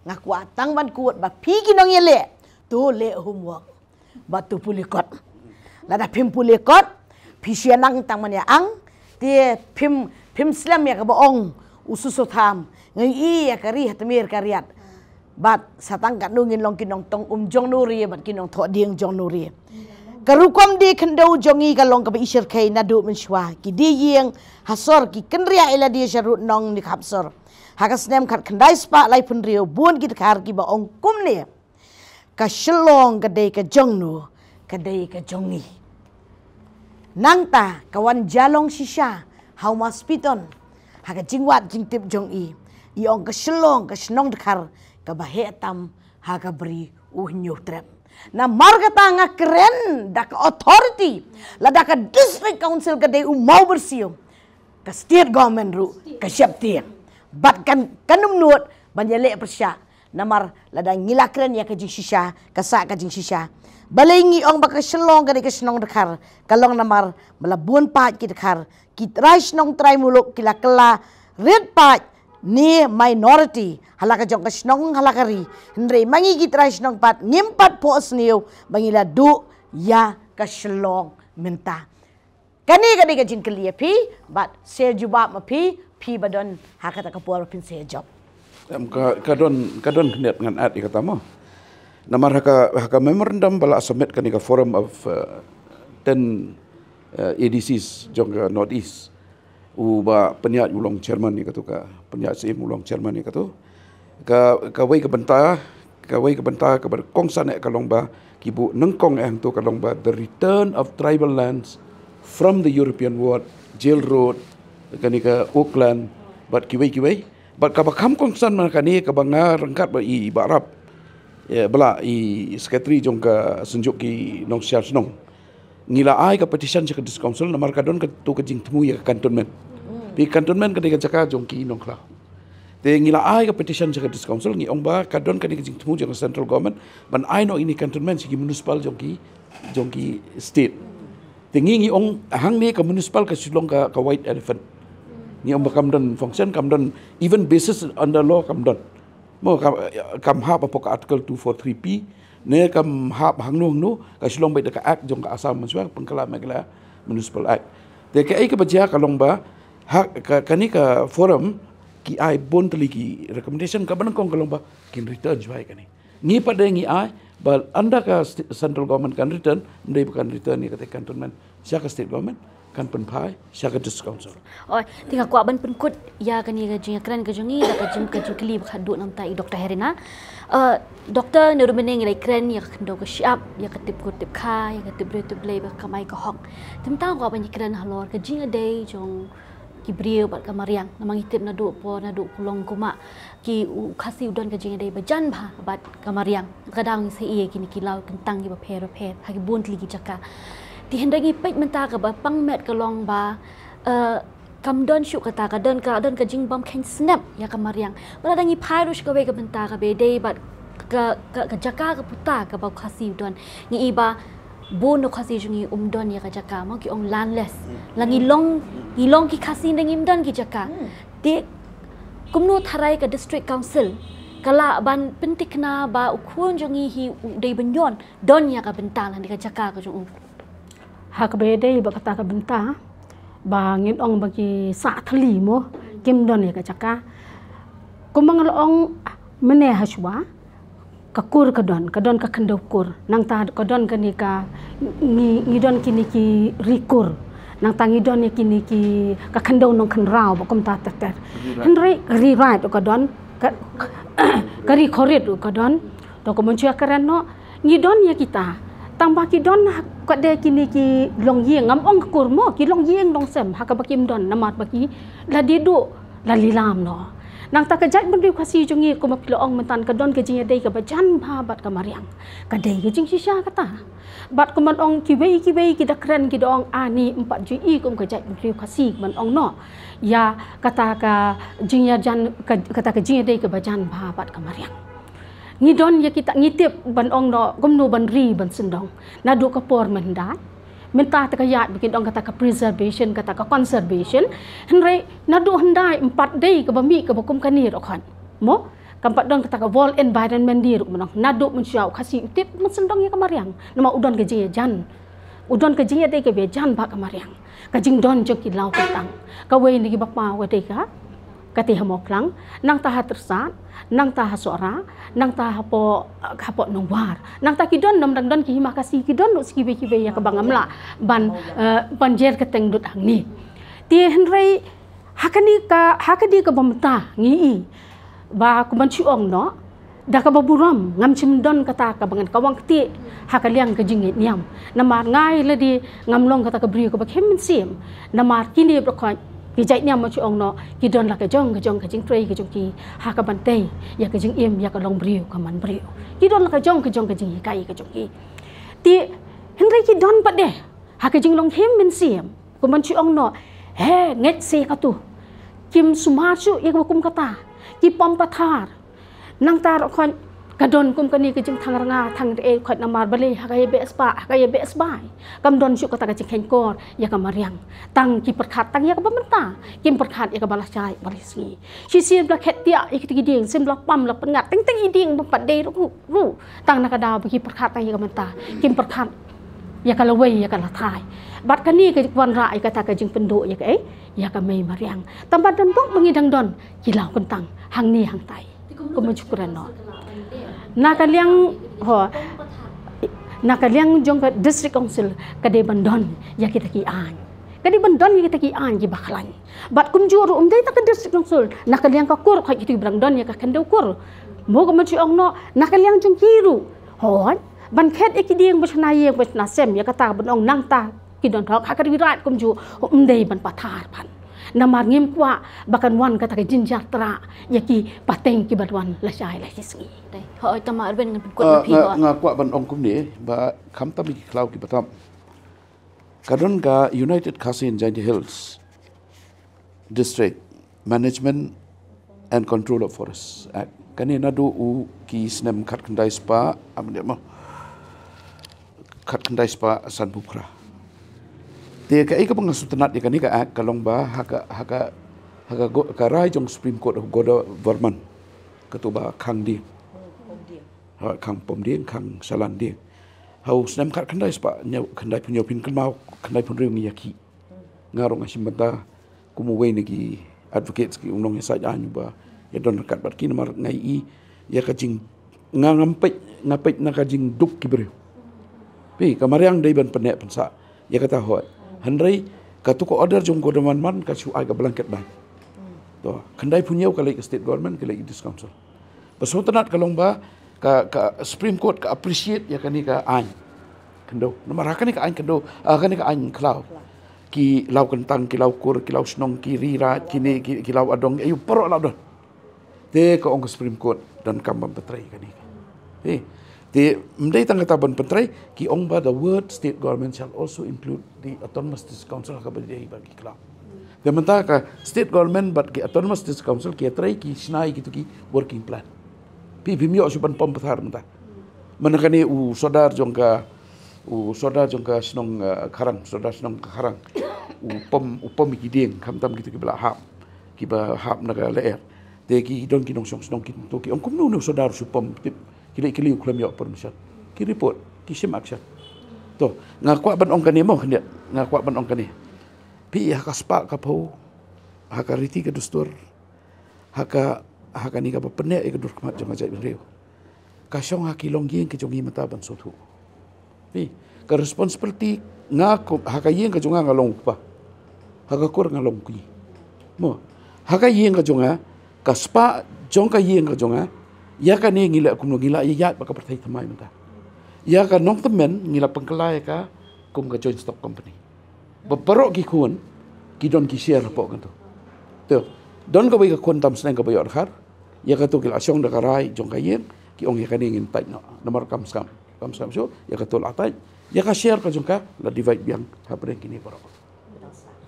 ngaku atang ban kuat ba pigi nong yele tu le homework ba tu pulikot lada pim pulikot pisianang tang man ya ang tie pim slam ya ka boong ususotham ngai ya kari hatmir kariat bat satang kat nungin long kinong tong jong nuri bat kinong tho dieng jong nuri karukom di kendo jongi ka long ka ba isir kai nadu menshwa ki di yeng hasor ki kenria ila di sharut nong ni kapsor hakas nem kat kendai spa lai pun rio buon kit kar ki ba ong kum ne ka shlong ka dei ka jong nu ka dei ka jongi nangta kawan jalong shisha how mas piton haka jingwat jingtip jong i ong ka shlong ka snong kar ka ba hetam haka bri nyu trep na marga tanga keren dak authority la dak district council ka dei mau bersio ka state government ru ka siap tiang bat kan kanum nuot banjale persya namar ladang ngilakren ya kajing shisha kasak kajing shisha balengi ong baka shlong ka ka snong dekar kalong namar malabun pat ki dekar ki trai snong trai muluk kila kala red pat ni minority halaka jong ka snong halakari ndre mangi ki trai snong pat ngimpat pos niu bangila du ya ka shlong menta kani ka jing kelia pi bat se jubab ma pi badon hakata kapur pin se job kadon knet ngan at ikatama namar haka memorandum bala submit kani ka forum of 10 ADCs jong ka northeast uba penyat ulong chairman ni katu ka penyat sim ulong chairman ni katu ka wei ka benta ka berkongsan ka longba kibu nengkong ang tu ka longba the return of tribal lands from the European world jail road kani ka Auckland bat kiwei But kabakam kongsan makani kabanga rangkat ba I barap bala I sekretari jong ka senjuk ki nong siar senong. Ngila ai ka petition sa kadis council na markadon ka tu ka jing temu ya cantonment. Pi cantonment ka diga jaka jong ki nong kla. Te ngila ai ka petition sa kadis council ngi ong ba kadon ka diga jing temu jong central government ban ai no ini cantonment sigi municipal jong ki state. Te ngi ong hang ni ka municipal ka silong ka white elephant. Ni ong kamdon function kamdon even basis under law kamdon mo kam hap apok article 243p ne kam hap hangnu ka silong bai ka act jong ka asam manswa pengkala megala municipal act te ka ai ka baja kalong ba hak kani ka forum ki ai bon tali ki recommendation ka ban kong kalong ba kin return jwai kani ni pada ngi ai bal anda ka central government kan return ndai bukan return ni ka cantonment sia ka state government kan penpai syaka dis council. Oh, tinggal kuat ban penkut ya kan ya jing kran ka jongi da ka jing kli khadu nam tai Dr. Herina. Doktor nerumeneng lai kran ya kendo ka siap ya katip kutip kha ya katip bre to blay ba kamai ka hok. Timtang kuat ban kran halor ka jing adai jong ki brio bat kamariang namang itip na do po na do kulong kuma ki khasi udon ka jing adai ba jan bha bat kamariang kadang se ie kini kilau kentang ki ba pher ha ki bun tli ki jaka. Di hendangi pek mentah ke ba pangmet ke long ba kamdon syuk kata kadon ka jing bom ken snap ya kamariang bala dangi phairus ke be ke mentah ke be dei bat ke jaka ke puta ke ba khasi don ngi ba bon no khasi jungi don ya ka jaka ma ki ong landless langi long ki khasi dangi don ki jaka di kumno tharai ke district council kala ban pentikna ba ukun jungi hi dei benyon don ya ka bentang di ka jaka ke jung hak bede ba kata ka benta ba ngin ong bagi sa thali mo kim don ya ka jaka kumang ong mene haswa ka kur ka don ka kendo kur nang ta ka don ka ni ka ngi don kini ki rikur nang ta ngi don ni kini ki ka kendo nong kan rao ba kom ta ter henry ri right ka don ka ri khorit ka don to ko mon chia karan no ngi don ya kita tambah ki don ka de kini ki long yeng ngam ong kur mo ki long yeng long sem ha ka bakim don namat baki la di du la lilam no nang ta ka jat ban ri khasi jungi ko mapilo ong mentan ka don ka jing dei ka bajan bha bat ka mariang ka dei ka jing sisa kata bat ko man ong ki wei ki dakran ki dong ani 4 ji ko ka jat ban ri khasi man ong no ya kata ka jing ya jan kata ka jing dei ka bajan bha bat ka mariang ngidon ya kita ngitip ban ong no gomno ban ri ban sendong na do ka por menda menta ta kayat bikin dong kata ka preservation kata ka conservation henry na do handai 4 day ka bami ka bakum kanir okhan mo kampat dong kata ka wall environment dir manong na do mensyau khasi tip man sendong ya kamariang nama udon ka je jan udon ka je dei ka be jan ba kamariang ka jing don jo ki lau tang ka we ni bapa we dei ka kati hamoklang nang taha tersat nang taha suara nang taha po nongwar nang ta kidon nom dang don ki hima kasi kidon no ski be ya kabangamla ban panjer keteng dut hang ni ti henry hakadi ka bamta ngi ba ku ban chuong no da ka baburam ngam chim don kata ka bangan kawang ti hakaliang ka jingit niam namar ngai le di ngam long kata ka brio ka bakhem sim namar kini brokon ki jai niam ma chuong no ki don la ka jong ka jing trei ka jong ki ha ka ban tei ya ka jing im ya ka long brio ka man brio ki don la ka jong ka jing kai ka jong ki ti henry ki don pa de ha ka jing long hem min sim ko man chuong no he nget se ka tu kim sumar chu ya kum kata ki pom pathar nang tar khon kadon kum kani ke jing thang ranga thang e khot namar bale ha kay be sbai kam don chu kata ka jing khen kor ya ka mariang tang ki perkhat tang ya ka bamenta kim perkhat ya ka balas chai barisngi si sim la khet tia ik ti ding sim la pam la pengat ting ting iding bampat de ru tang na ka da ki perkhat tang ya ka menta kim perkhat ya ka lawei ya ka la thai bat kani ke wan ra ai kata ka jing pendo ya ka ya ka mei mariang tambat don bok mengidang don ki lau kentang hang ni hang tai ko mensyukuran no nakaliang jong ka district council kade bandon ya kita ki an kade bandon ya kita ki an ki baklan bat kum juru dei ta ka district council nakaliang ka kur ka itu brang don ya ka kandau kur mo ko machi ong no nakaliang jong kiru hon ban khet ekiding bachna ye bachna sem ya kata ban ong nang ta ki don thok ha ka wirat kum ju dei ban pathar pan namar ngim kwa bakan wan kata ke jinjar tra yaki pateng ki badwan la syai la sisngi dai hoi tama arben ngan kot pi ho nga kwa ban ong kum ni ba kham tam ki klau ki batam kadon ga United Cousin Giant Hills District Management and Control of Forests Act kani nadu u ki snem khat khandai spa amne ma khat khandai spa san bukra te ka ika pang sutanat ni kani ka act kalong ba haka karai jong Supreme Court of Goda Verman ketuba khang di khang pom di khang salan di hau snem khat khandai spa nyau khandai punyo pin kelmau khandai pun riu ngiyaki ngarong asim bata kumu we ni ki advocates ki unong sa jan ba ya don kat bat ki mar ngai i ya ka jing ngapet na ka jing duk ki bre pi kamariang dei ban penek pensa ya kata hoi handrai ka tu ko order jong godaman man ka su ai ka blanket ban to khandai punyau ka like state government ka like this council pasotanat kalong ba ka Supreme Court ka appreciate ya kani ka an kendo nomor kani ka an kendo kani ka an klau ki lau kentang ki lau kur ki lau snong ki rira kini ki lau adong ayu perok lau don te ka ong Supreme Court dan kambam petrai kani te mdai tang kataban petrai ki ong ba the word state government shall also include the autonomous district council ka bagi bagi klau te menta ka state government but ki autonomous district council ki trai ki snai ki tu ki working plan pi bimyo suban pom pathar menta manakani u sodar jongka snong karang sodar snong karang u pom ki ding kham tam ki bla hap ki ba hap naga leer te ki don ki nong snong ki to ki ongkum nu sodar su pom ki li uklam yo permission ki report ki sim action to ngakwa ban ong kani mo khnia ngakwa ban ong kani pi haka spa ka pho haka riti ka dustur haka ni ka pene e ka dur kmat jong ajai reu ka shong haki longging ke jongi mata ban sotu pi ka responsibility ngako haka yeng ka jonga ngalong pa haka kor ngalong ki mo haka yeng ka jonga ka spa jong ka yeng ka jonga ya ka ni ngila kum ngila ya ba ka pertai thamai mata ya ka nong temen ngila pengkelai ka kum ka joint stock company beperok ki kun ki don ki share po kan tu don ka bai ka kun tam sneng ka bai or khar ya ka tu kila syong da karai jong ka yeng ki ong ya ka ni ngin tai no nomor kam so ya ka tu latai ya ka share ka jong ka la divide biang ha breng kini porok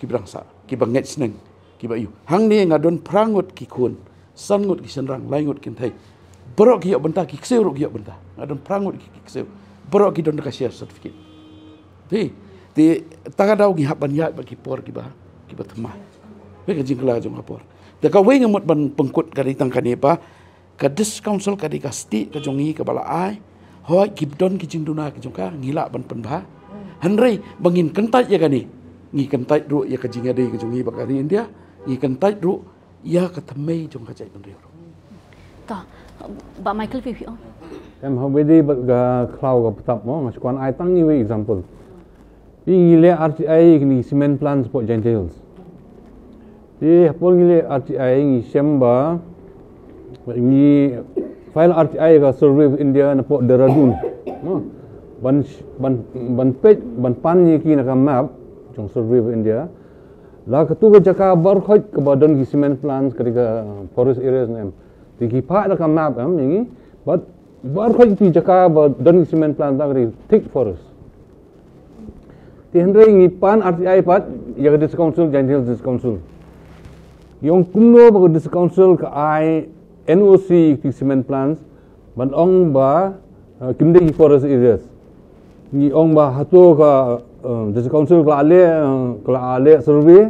ki brangsa ki banget sneng ki ba yu hang ni ngadon prangut ki kun sangut ki senrang laingut kin thai borok ki benta ki kseu ro ki benta ngadon prangut ki kseu borok ki don ka share certificate ti tagadau ki haban ya ba ki por ki ba thma be ka jingla jong ka por da ka wei ngamot ban pengkut ka ditang ka ni pa ka dis council ka di ka sti ka jongi ka bala ai hoi ki don ki jingduna ki jong ka ngila ban penba hanrei bangin kentai ya ka ni ngi kentai ru ya ka jinga dei ka jongi ba ka ri India ngi kentai ru ya ka thmei jong ka jai ban reu ta ba Michael Pipi ong em hobedi ba ga klau ga patap mo ngaskuan ai tang ni we example ingile RTI ni cement plants po Giant Hills di pol ngile RTI ngi semba ngi file RTI ga survey of India na po Dehradun no ban pan ni ki na ka map jong survey of India la ka tu ga jaka bar khoj ka badon ki cement plants ka forest areas nem di ki pa da ka map ngi but bar khoj ti jaka badon ki cement plant da thick forest ti hendrai ngi pan RTI pat ya dis council Giant Hills dis council yung kumno ba dis council ka ai NOC ki cement plants ban ong ba kimde ki forest areas ni ong ba hato ka dis council ka ale survey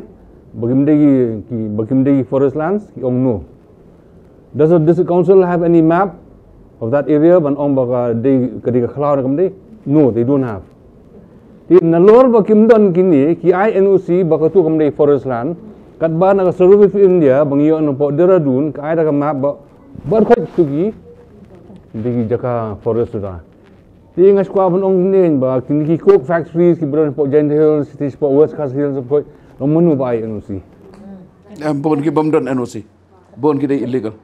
bagimde ki forest lands ki ong no does this council have any map of that area ban ong ba ka de ka khlau kamde no they don't have ti nalor ba kimdon kini ki INOC ba ka tu kamde forest land kat ba na survey of India bangyo no po Dehradun ka ai da ka map ba bar khoj tu ki di jaka forest da ti ngas kwa ban ong nen ba kini ki coke factories ki bron po Giant Hills ti po West Coast Hills po no menu ba INOC bon ki bom don NOC bon ki dei illegal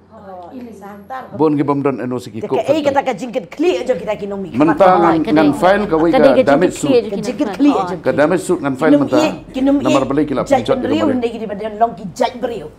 bon ke bamdan eno siki ko kata ka jingkit clear aja kita kinong mi mentang ngan file ka wi ka damage suit jingkit clear aja ka damage suit ngan file mentang nomor balik kila pijat beriu ndai di badan long ki jaj beriu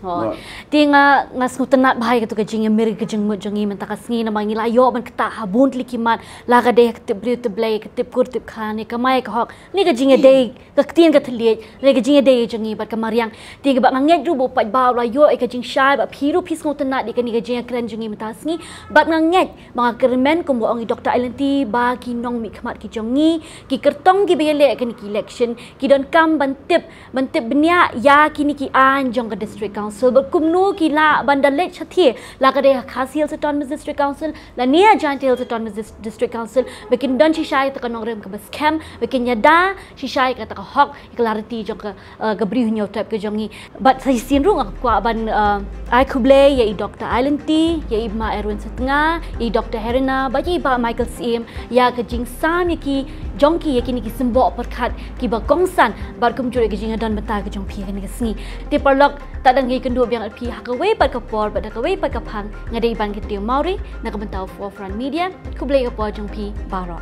tinga ngasutenat bahai ka tu ka jinga mir ka jing mut jongi mentaka sngi na mangi layo ban kata habun likimat la ka de ka beriu te blai ka tip kur tip khani ka mai ka hok ni ka jinga de ka tien ka thlie ni ka jinga de jongi bat ka mariang tinga ba nganget ru bo pat ba layo e ka jing shai ba phiru phis ngutenat di ka ni ka jinga kren jongi mentaka sngi bat nganget mga kermen ko mo ang Dr. Ailanti ba ki nong mi khamat ki jongi ki kertong ki bele ka ni ki election ki don kam bantip benya ya ki ni ki an jong ka district council ba kumnu ki la bandale chathi la ka de khasil se ton district council la nia jantel se ton district council bekin don chi shai ta kanong rem ka bas cam bekin yada chi shai ka ta ka hok clarity jong ka gabri hunyo type ka jongi but sa sin rung kwa ban ai kuble ya Dr. Ailanti ya Ibma Erwin Setengah ya Dr. Herina ba ji ba Michael Sim ya ka jing sam ya ki jongki ya ki ni ki sembo perkat ki ba kongsan bar kum jure ki jing don bata ka jong phi ka ni ka sngi ti parlok ta dang ki kendu biang phi ha ka we pat ka por ba da ka we pat ka phang ngadei ban ki tiu mauri na ka bantau forefront media kuble ka po jong phi baro